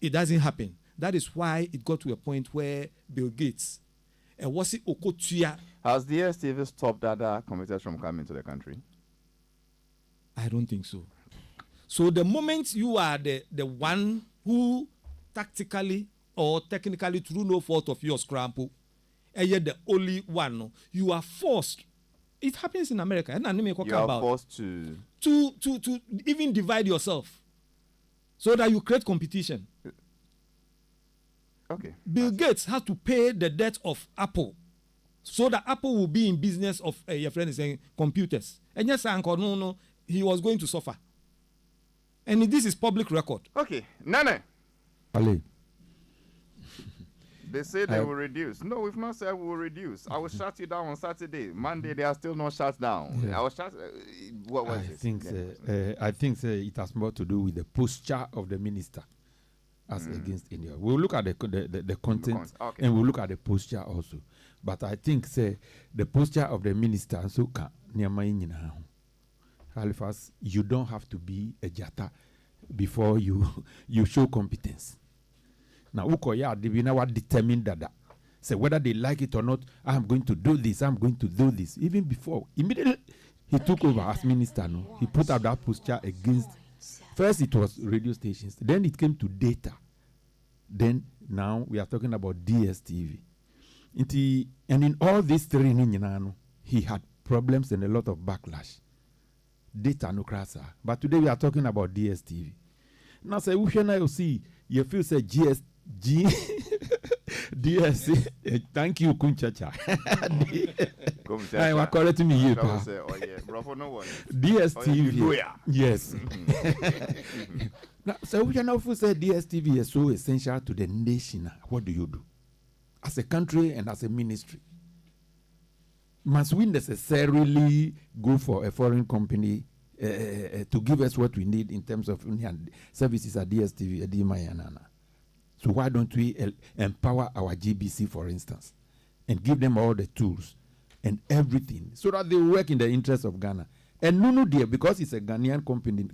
it doesn't happen. That is why it got to a point where Bill Gates was it okotuya.
Has the DSTV stopped other competitors from coming to the country?
I don't think so. So the moment you are the one who tactically or technically through no fault of yours, Crampo, and you're the only one, no, you are forced. It happens in America. And
You are forced to
even divide yourself so that you create competition.
okay.
Bill Gates had to pay the debt of Apple so that Apple will be in business of your friend is saying computers. And yes, Uncle, no, he was going to suffer. And this is public record.
Okay, Nana.
Ali,
They say they will reduce. No, we've not said we will reduce. I will shut you down on Saturday. Monday, they are still not shut down.
Yeah.
I will shut. What was
I
it?
think
Yeah.
I think it has more to do with the posture of the minister as against India. We'll look at the content
okay.
and we'll look at the posture also. But I think the posture of the minister so can Halifax, you don't have to be a jata before you show competence. Now, Ukoya, they now determine that. Say whether they like it or not, I'm going to do this, I'm going to do this. Even before, immediately he took over as minister, no, he put up that posture against. First, it was radio stations. Then it came to data. Then now we are talking about DSTV. And in all these three, he had problems and a lot of backlash. Data no crasa. But today we are talking about DSTV. Now say we shall see you feel say DSC. Thank you, Kunchacha. I was correcting me here. DSTV. Yes. Now, so we can also say DSTV is so essential to the nation. What do you do? As a country and as a ministry, must we necessarily go for a foreign company to give us what we need in terms of services at DSTV? So why don't we empower our GBC, for instance, and give them all the tools and everything so that they work in the interest of Ghana? And no, dear, because it's a Ghanaian company,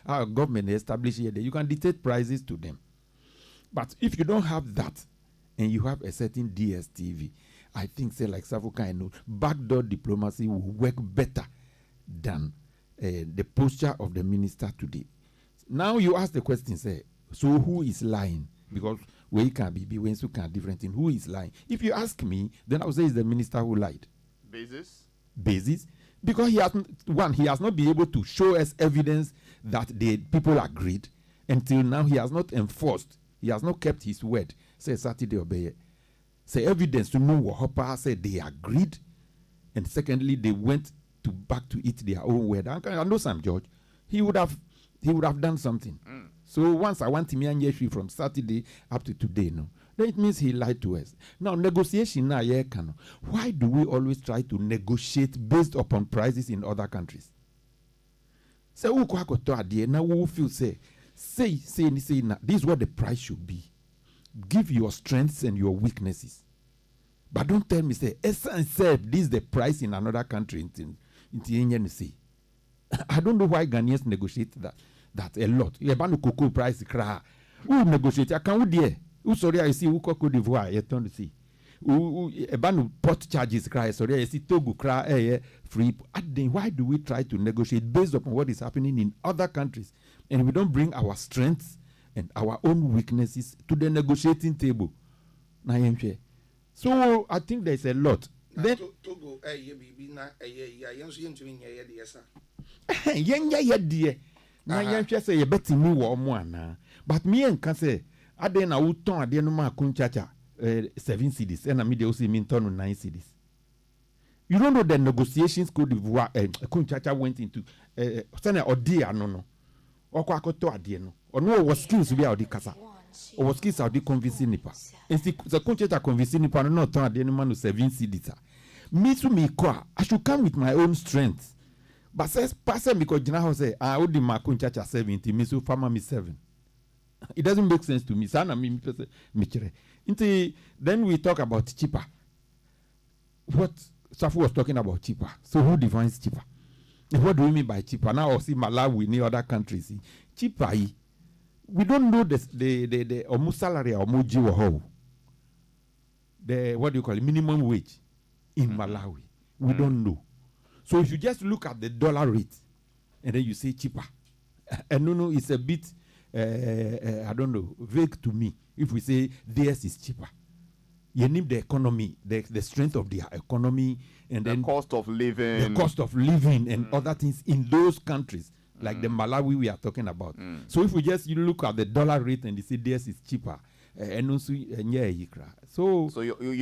our government established here, you can dictate prices to them. But if you don't have that, and you have a certain DSTV, I think, say, like Safuka, I know, backdoor diplomacy will work better than the posture of the minister today. Now you ask the question, say, so who is lying? Because we can be when so can different thing. Who is lying? If you ask me, then I would say it's the minister who lied. Basis? Because he has not been able to show us evidence that the people agreed. Until now, he has not enforced. He has not kept his word. Say Saturday obey. Say evidence to know what Hopper said they agreed. And secondly, they went back to eat their own word. I know Sam George. He would have done something. So once I want him from Saturday up to today, no. Then it means he lied to us. Now, negotiation now, why do we always try to negotiate based upon prices in other countries? Say, now we feel say now, this is what the price should be. Give your strengths and your weaknesses. But don't tell me, say, essence said this is the price in another country. I don't know why Ghanaians negotiate that a lot. You have no cocoa price. Who negotiate? I can't do. Who sorry I see who Cote d'Ivoire you turn to see. Who port charges cry sorry I see Togo cry free. Why do we try to negotiate based upon what is happening in other countries, and we don't bring our strengths and our own weaknesses to the negotiating table? So I think there's a lot. Then Togo say better me one. But me and can say Adena Uton Adenuma Kunchacha 7 cities and I also mean turn 9 cities. You don't know the negotiations Cote d'Ivoire Kunchacha went into Sana or dear no. Or Kwakoto Adieno. Or no was skills we are the Casa. Or was skills are the convincing nipa. And the Kunchacha convincing nipa no turn Adenuma 7 cities. Me to me kwa, I should come with my own strength. But says Pastor because Jina say I would the Kunchacha 70, me so farmer me 7. It doesn't make sense to me. Then we talk about cheaper. What Safu was talking about cheaper. So who defines cheaper? And what do we mean by cheaper? Now I see Malawi in other countries. Cheaper. We don't know the almost salary or moji or how. The what do you call it? Minimum wage in Malawi. We don't know. So if you just look at the dollar rate and then you say cheaper. And no, it's a bit, I don't know, vague to me. If we say theirs is cheaper, you need the economy, the strength of their economy, and
the
then
cost of living,
and other things in those countries, like the Malawi we are talking about. So if we just look at the dollar rate and you say theirs is cheaper, so
you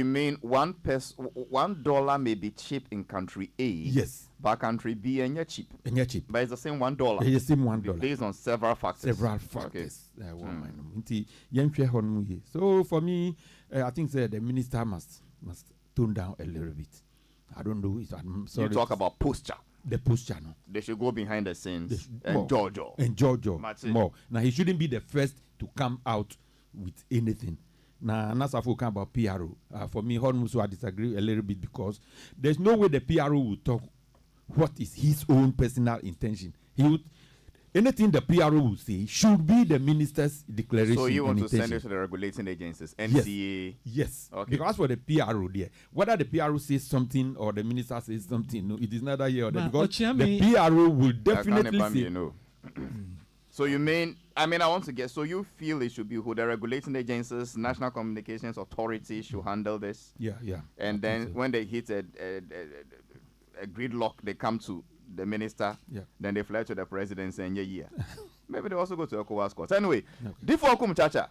mean $1 may be cheap in country A,
yes,
but country B and cheap, but it's the same $1.
It's the same $1
based on several factors.
Okay. So for me, I think the minister must tone down a little bit. I don't know. I'm sorry.
You talk about posture.
The posture, no.
They should go behind the scenes and Jojo.
More. Now he shouldn't be the first to come out with anything. Now, Nasafo come about PRO. For me, Hormusu, I disagree a little bit because there's no way the PRO will talk what is his own personal intention. He would anything the PRO will say should be the minister's declaration.
So you want to
intention.
send it to the regulating agencies, NCA?
Yes.
Okay.
Because for the PRO there, whether the PRO says something or the minister says something, no, it is neither here or there. Because the PRO will definitely say.
No. So you mean, I want to get, so you feel it should be who the regulating agencies, National Communications Authority should handle this?
Yeah.
And then when they hit a gridlock, they come to the minister, then they fly to the presidency and maybe they also go to ECOWAS court. Anyway, before Kum Chacha,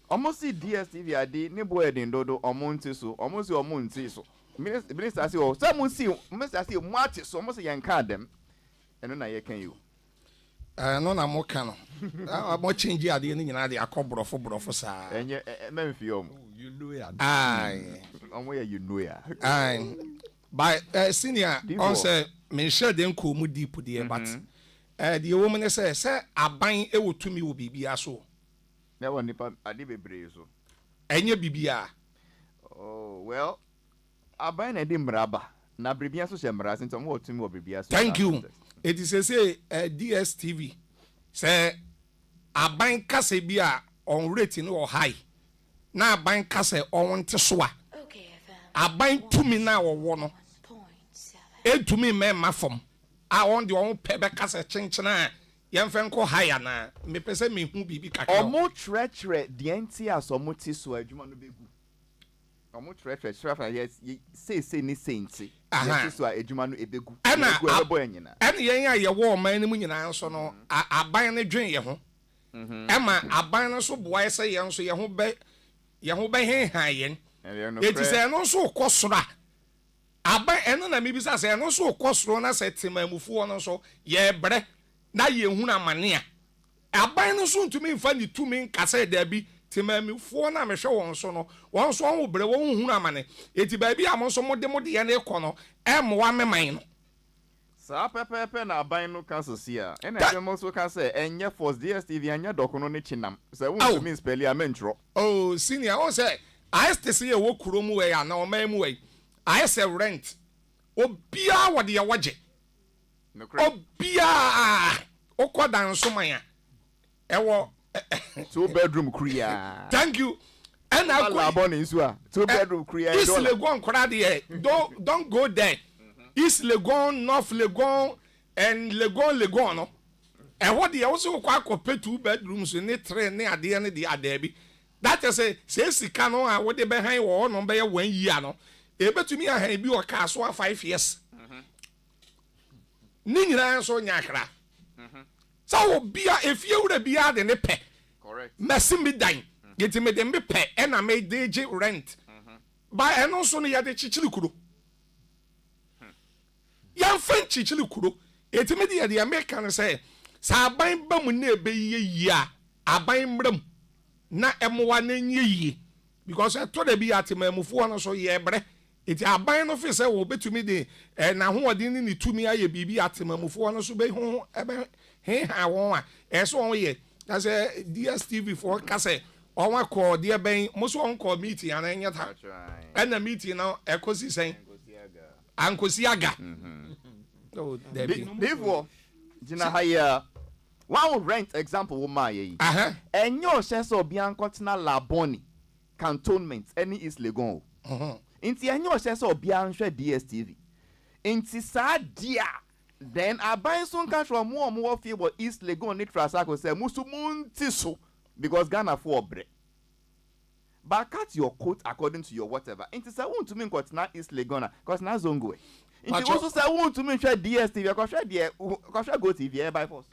almost see DSTV ID, Nibo Edindodo, Omontisu, almost your Montiso. Minister say, oh, someone see, Minister say, Martis, almost a young card them, and then I can you.
No, I'm more canon. I'm more changing at the end of the Acobro for Brofos.
And you know
it. Aye.
Where you know it.
Aye. By senior, also, Michelle then cool mood deep with the but the woman says, sir, a buying a to me will be so.
That one, I did be brave.
And your BBR.
Oh, well, I buy a dim braba. Na bribia so shemra since I'm watching more bribia.
Thank you. It is a say DSTV. Say a bank kase bia on rating or high. Na bank kase on teswa. Okay, a bank to me now or one. It to me man my form. I want your own pebe kase chinchina. Yan fenko higher na. Me pese me who be kaka.
Or more treachery the NT as or motis so you want be good. Or more treachery yes say ni sainty. Yes so ejuma no ebegu.
And yen ya war man mu nyina so no aban ne dwen ye ho. Ema aban no so boa say yen so ye ho be he han yen. It is no so kosora. Aban eno na mebisa say no so kosoro na say temamufu no so ye bre na ye hu na mane a. Aban no so ntumi mfa ni tumi nkasa da bi temamufu na mehwe won so no won so won bre won hu na mane. Eti ba bi am so mode ye na ekono emwa meman no.
Sa pepe na aban no kanso sia. E na dem so kan say enye force DSTV anya dokono ne chinam. Say won to mean spell ya mentro.
Oh senior won say I still see e wo kuro mu we ya na o man mu we. I say rent. Obia wode ye waje.
No credit.
Obia okodan so man ya. Ewo
2-bedroom kriya.
Thank you. And I
go abon isu a 2-bedroom kriya.
East Legon kwara de don't go there. East Legon, North Legon and Legon no. And what the also kwa pay 2 bedrooms in it 3 ne ade ne de adabi. That is say sika no a what dey behind wo no be 1 year no. E betumi a han bi o ka so 5 years. Ni nyina so nyakra. So bia efie wura bia de ne pe.
Correct.
Mesi mi dan. Get me dem be pe e na me DJ rent. Ba eno so no ya de chichiri kuro. Yan fan chichiri kuro. Etime de ya de American say sa aban ba mu na ebe ye a aban mram na emwa na nye yi because I told the be atemamufo no so ye bre eti aban no fi say wo betumi de na ho ode ni tumi aye bibi atemamufo no so be ho ebe he ha won a so won ye na say DSTV for ka say on wa call de ben mo so on call meeting ana nya ta and the meeting now ekosi sen ankosi aga oh
before jina haya one rent example wo ma ye enyo hye so obi ankotena laboni cantonment any is legon inti enyo hye so obi anhwe DSTV inti sa dia Then I buy some cash from more feel East Legon Nitrasako say Musumuntiso because Ghana for bread. But cut your coat according to your whatever. And it's a want to mean what's not East Legona, because now Zongo. And you also say want to mean share DSTV, because share go TV by force.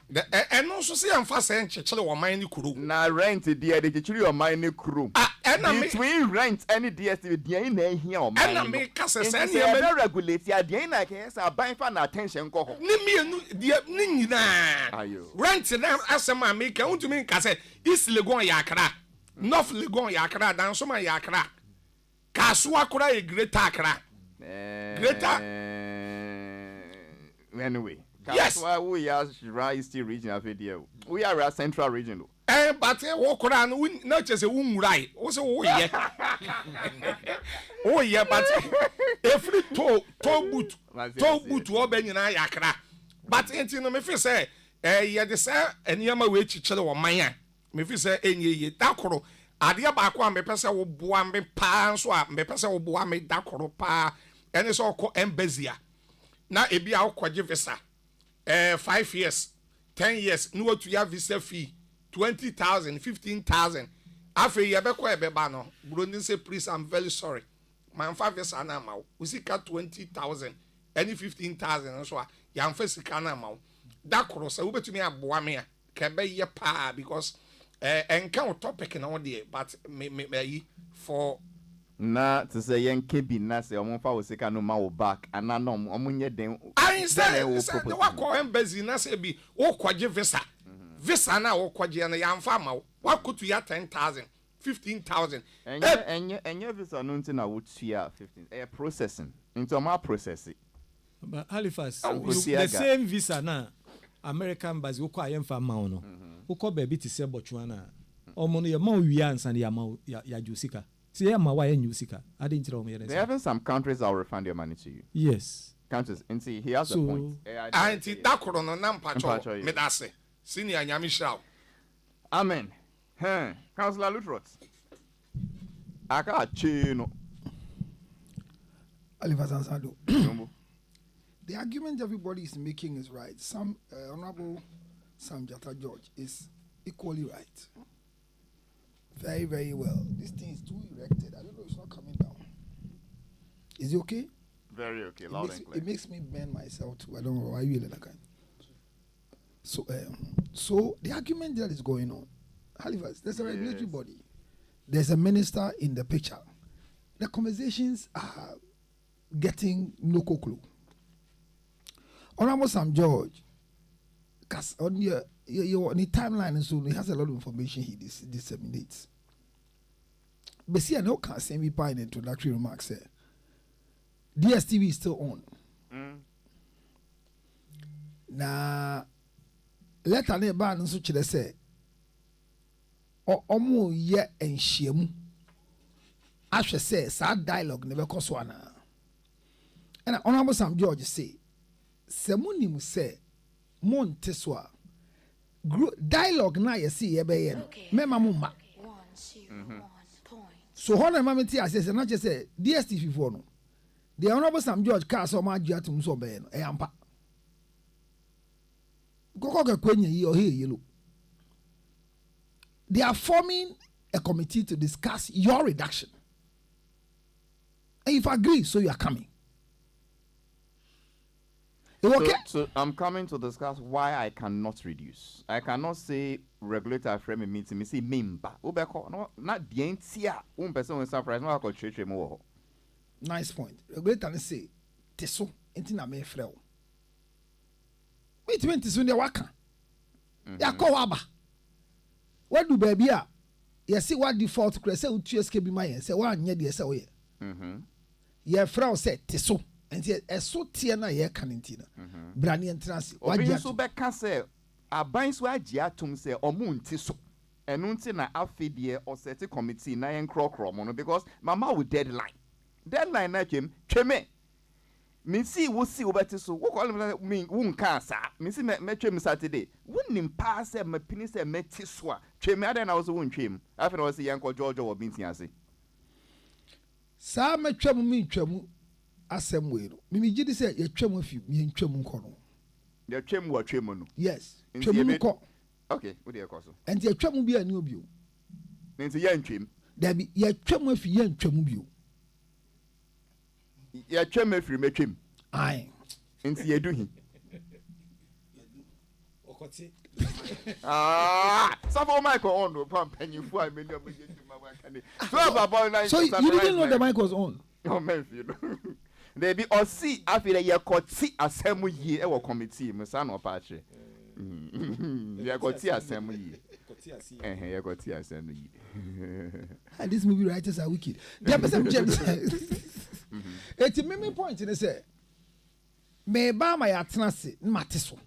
And also see I'm fast saying chechele wa mine kuru.
Na rent the chechele your mine crew. Between rent any DSTV the in here or mine.
And make us say
na regulate ya the na case are buying for attention ko ho.
Ni me ni nyina. Rent na asema make want to mean ka say East Legon yakra. North Legon yakra dan so ma yakra. Kasua kura e greater akra. Greater
anyway.
Yes.
That's why we are Eastern region of video. We are a central region.
But walk around not just a womb right. Also, oh yeah, but every toe boot to open in yakra. But ain't you know me say, yeah, the sir, and yama way chichel or maya. Me say, any dakoro. Adia bakwa me pesa wo boa me pa so a me pesa wo boa me dakoro pa. And it's all called embezia. Now it be our kwaje visa. 5 years, 10 years, no to your visa fee, 20,000, 15,000. After you ever quite bebano, Burundi say, please, I'm very sorry. My 5 years are now. We see 20,000, any 15,000 and so on. Young face canama. That cross, I will to me a boamia, can be your pa because encounter topic in all day, but me for.
Na to say yen kebi na say omo fa wo sika no ma wo back and na no omo nye den
I said the wa ko embassy na say bi wo kwaje visa visa na wo kwaje na ya mfa ma wa kutu ya 10,000 15,000
enye visa no nti na wo tua 15 processing into ma processing
but Halifax the same visa na American embassy wo kwa yemfa ma no wo ko ba bi ti se Botswana omo no ye ma wi ansa ya ma ya jusika. They
have some countries that will refund your money to you.
Yes.
Countries. And see, he has a point.
Auntie Dakoro no nampacho medase. Senior Nyamisha.
Amen. Councillor Lutrot. I can't chino.
HALIFAX ANSAH-ADDO. The argument everybody is making is right. Some Honorable Sam Jata George is equally right. Very, very well. This thing is too erected. I don't know, it's not coming down. Is it okay?
Very okay. Loud and clear.
It makes me bend myself too. I don't know why you like that. So the argument that is going on, Halifax, there's a regulatory body. There's a minister in the picture. The conversations are getting no clue. Honorable Sam George, because on your timeline and so he has a lot of information he disseminates. But see, I know can't say me by in introductory remarks here. DSTV is still on. Now, let an ban so chile say, or omo ye and shemu. I should say, sad dialogue never cost one. And Honorable Sam George say, Semunim say, Mon Teswa. Dialogue na you see ebe mema mumma so hono mama ti asese na say DSTV for no the Honorable Sam George ka so ma agya tum so be no e ampa koko ka kwenye yi o he yelo. They are forming a committee to discuss your reduction, and if I agree, so you are coming. Okay.
So I'm coming to discuss why I cannot reduce. I cannot say regulator frame meeting. Me say member. Ubeko no not the entire one person will surprise. No, I could treat more.
Nice point. Regulator say teso enti na me frɛ wo. Me 20 so ne waka. Ya ko waba. What do baby a? You see what default credit say utu SKB my say wa anya de say wo ye. Ye frɛ wo say teso. And so tia na ye kanintina. Brani entrance.
Obi so be ka say aban so agye atom say omunti so. Enu nti na afedie or set committee na yen krokro mo no because mama with deadline. Deadline na tweme. Me see wo see wo beti so. Wo call me won ka sa. Me see me twem Saturday. Wonnim pa say me pini say meti so a. Tweme adan na wo so won twem. Afi na wo say yen ko George wo binti ase.
Sa me twem mi twem asem we no mimi gidi say ye twam afi mi twam nko no
The trim what trim.
Yes.
Nti
Twemu
ebe-
ko.
Okay, what do you call so?
And ye twemu bi ani obi o.
Means yen trim.
There be ye twemu afi ye twemu bi o.
Your trim if you make trim.
Aye.
Into ye do him.
Okoti.
Some of my on no pump and you fly me.
So you didn't know the mic was on.
Oh, man, you know. They be or see after a year caught see assembly year or committee, my son or patch. You got tea assembly. You got tea assembly.
And these movie writers are wicked. There be some James. It's a main point in the say. Me ba my atnase mateso.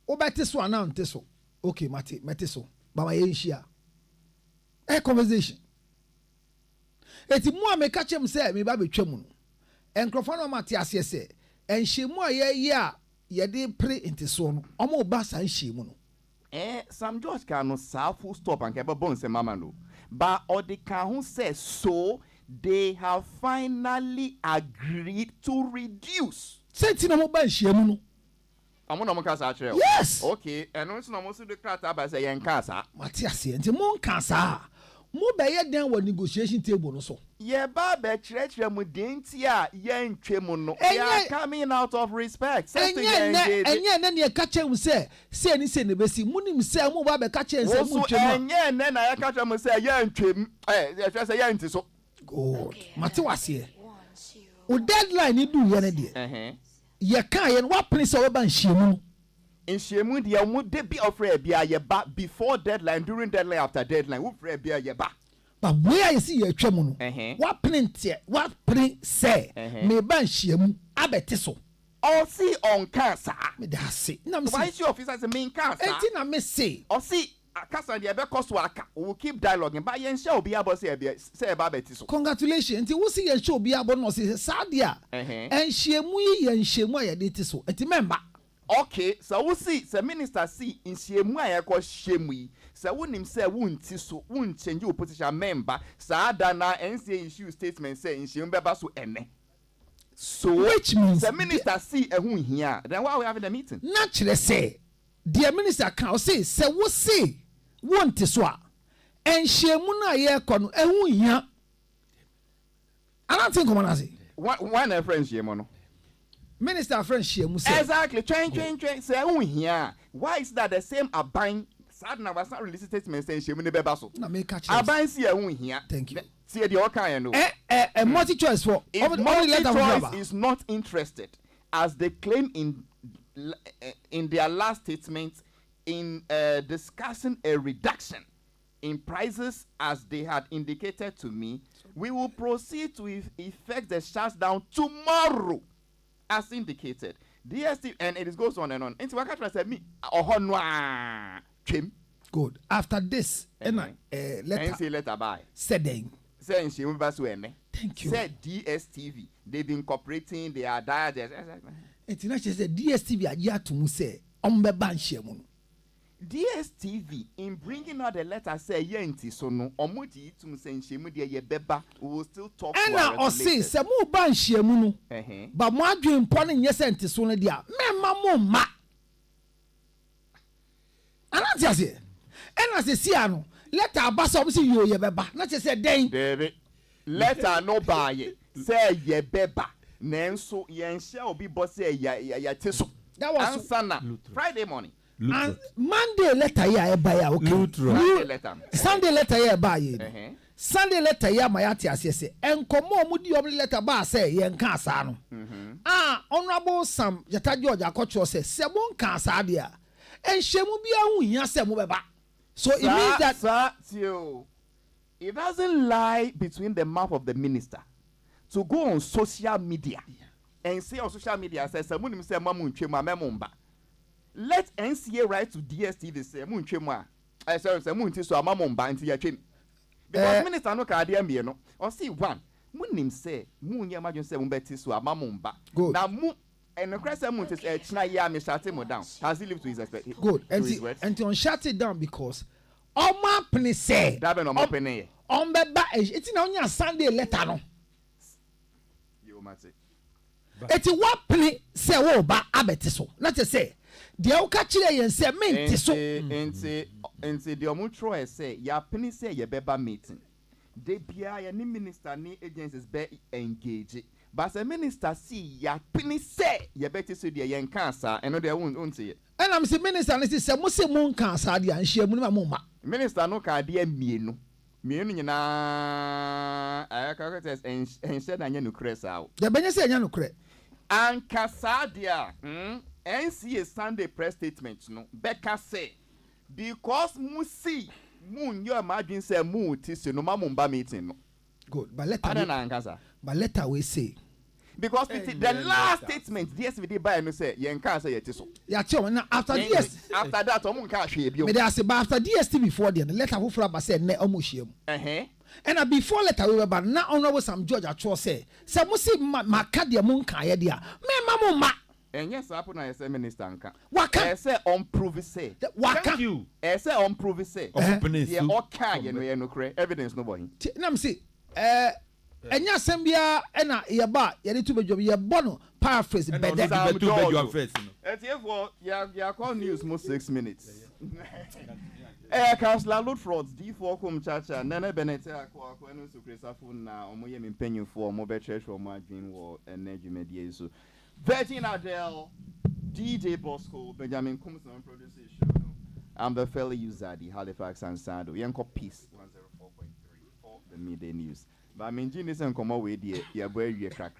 Obeteso ana nteso. Okay, mateso. Ba my enhia. A conversation. Eti mu a me ka chem say me ba betwa mu no. Enkrofo no mate ase say enhyemu a ye a ye de pre nteso no. Omo ba sa enhyemu no.
Some George can no full stop and keep a bone say mama no. But or the can who says so they have finally agreed to reduce.
Say ti na mo ba enhyemu no.
I'm on a
Yes.
Okay, and also no most of the crowd by say yen casa.
Mate ase enti mo nka sa. Mo be ye den wa negotiation table no so.
Ye ba be church mu dentia yen twemu no. They are coming out of respect.
Enye na ne ka chem say ni say ne besi munim say mo ba be ka chem say mo twemu.
Enye na na ya ka chem say yen twem. Ye say yen ti so.
Good. Mate wase. O deadline ni du ye ne de. Ye kan ye wa plen say we ba nhyiemu.
Nhyiemu de mu de bi ofre bia ye ba before deadline, during deadline, after deadline. Wo frɛ bia ye ba.
But where you see ye twemu no. Wa plen say me ba nhyiemu abete so.
Or see on cancer.
Me da say. Na me
Why
say.
is your officer say mean cancer?
Enti na me say.
Or see Akasa de be cost waka. We will keep dialoguing. But yen shall be able say ba beti so.
Congratulations. Enti wo see ye show be abo no say sadia. Enhyemu ye enhyemu a ye de ti so. Enti member.
Okay, so we see the minister see in shemu a yakɔ shemu yi. So we nim say wunti so wun change opposition member. Sa na NCA issue statement say in shemu beba so ene. So
Which means
the minister see ehun here. Then why are we having a meeting?
Naturally say the minister can say wo say want so a enhyemu na ye kɔ no ehun hia. I don't think come on say.
One a friend shemu no.
Minister friend Shiemu say
Exactly. Train. Say ehun here. Why is that the same aban? Sad na was not release statement saying shemu ne beba so.
na make catch.
Aban see ehun here.
Thank you.
See the all kind no.
A multi choice for
If multi-choice is not interested, as they claim in their last statement, in discussing a reduction in prices as they had indicated to me, we will proceed to effect the shutdown tomorrow, as indicated. DST, and it goes on and on. Into what I said, me,
good. After this,
letter by
saying
saying she will pass away.
Thank you.
Said DSTV, they've been incorporating their diet.
It's not just the DSTV a to mu say ombeba nhyiemu.
DSTV in bringing out the letter say yenti so no omoti itum say nhyiemu de ye beba, we will still talk
and now or say se mu ba nhyiemu no but mo adwen mpo ne nyese enti so no dia memma mo ma anati ase and as a sia no letter abasa obi say yo ye beba na che say den
letter no buy say ye beba nenso yen share obi boss say ya teso that was answer Friday morning.
And Monday letter ya e buy okay. Sunday letter ya buy ye. Sunday letter ya my ati say enkomo mu di omni letter ba say ye nka asa no. Honorable Sam Jata George Akotcho say se mo nka asa de a enhyemu bia hu hia se mo beba. So it means that
it doesn't lie between the mouth of the minister to go on social media and say on social media say someone say mamu ntwemu amemumba. Let NCA write to DSTV say mu ntwemu a sorry say mu nti so amamumba nti ya twem because minister no ka de am no or see one mu nim say mu nya madwen say mu beti so amamumba na mu enokra say mu nti china ya me shut him down has he lived to his expect
good and on shut it down because oma pene say
that be no mo pene
on beba it na onya Sunday letter no
you mate
Eti wapene se wo ba abete so. Na te say dia wo ka kire yen se mente so.
Enti the omutro say ya peni say ye beba meeting. De bia ya ni minister ni agencies be engage. But the minister see ya peni say ye beti so de yen kansa eno de won say.
And I'm say minister ni say mo se mo kansa de anhia mu ni ma ma.
Minister no ka de mienu. Mienu nyina ayaka ka ense na nya no kresa o.
De benye say nya no kre.
Ankasa dia NCA Sunday press statement no beka say because musi mun your imagine say mu tisi no mamumba meeting no.
Good, but let
ankasa.
But let we say
because the last statement DSVD by no say yen can say yetiso.
Ya tell na after DS
after that omun ka hwe bio.
Me dey say but after DST before the letter who from say ne omuhiem. And before letter we but now honorable Sam George atwo say musi maka de mun kan ye dia. Me mamu ma.
Enye sapo na say minister nka.
Waka
say unprove say.
Waka.
Thank you.
Say unprove say.
Ye
oka ye no kre evidence no boy.
Na me say enya sembia ena ye ba ye to bedwo ye bono paraphrase bede
for ya call news mo 6 minutes. Councilor Load Frauds D4 kom chacha nene benete akwa eno so kresafo na omo ye mpenyufo omo be church omo adwin wo energy media so Virgin Adele DJ Bosco Benjamin Kumson producer show. I'm the fellow user the Halifax Ansah-ADDO yenko peace 104.3 for the midday news. But I mean, Genius and come away, dear, boy, you crack.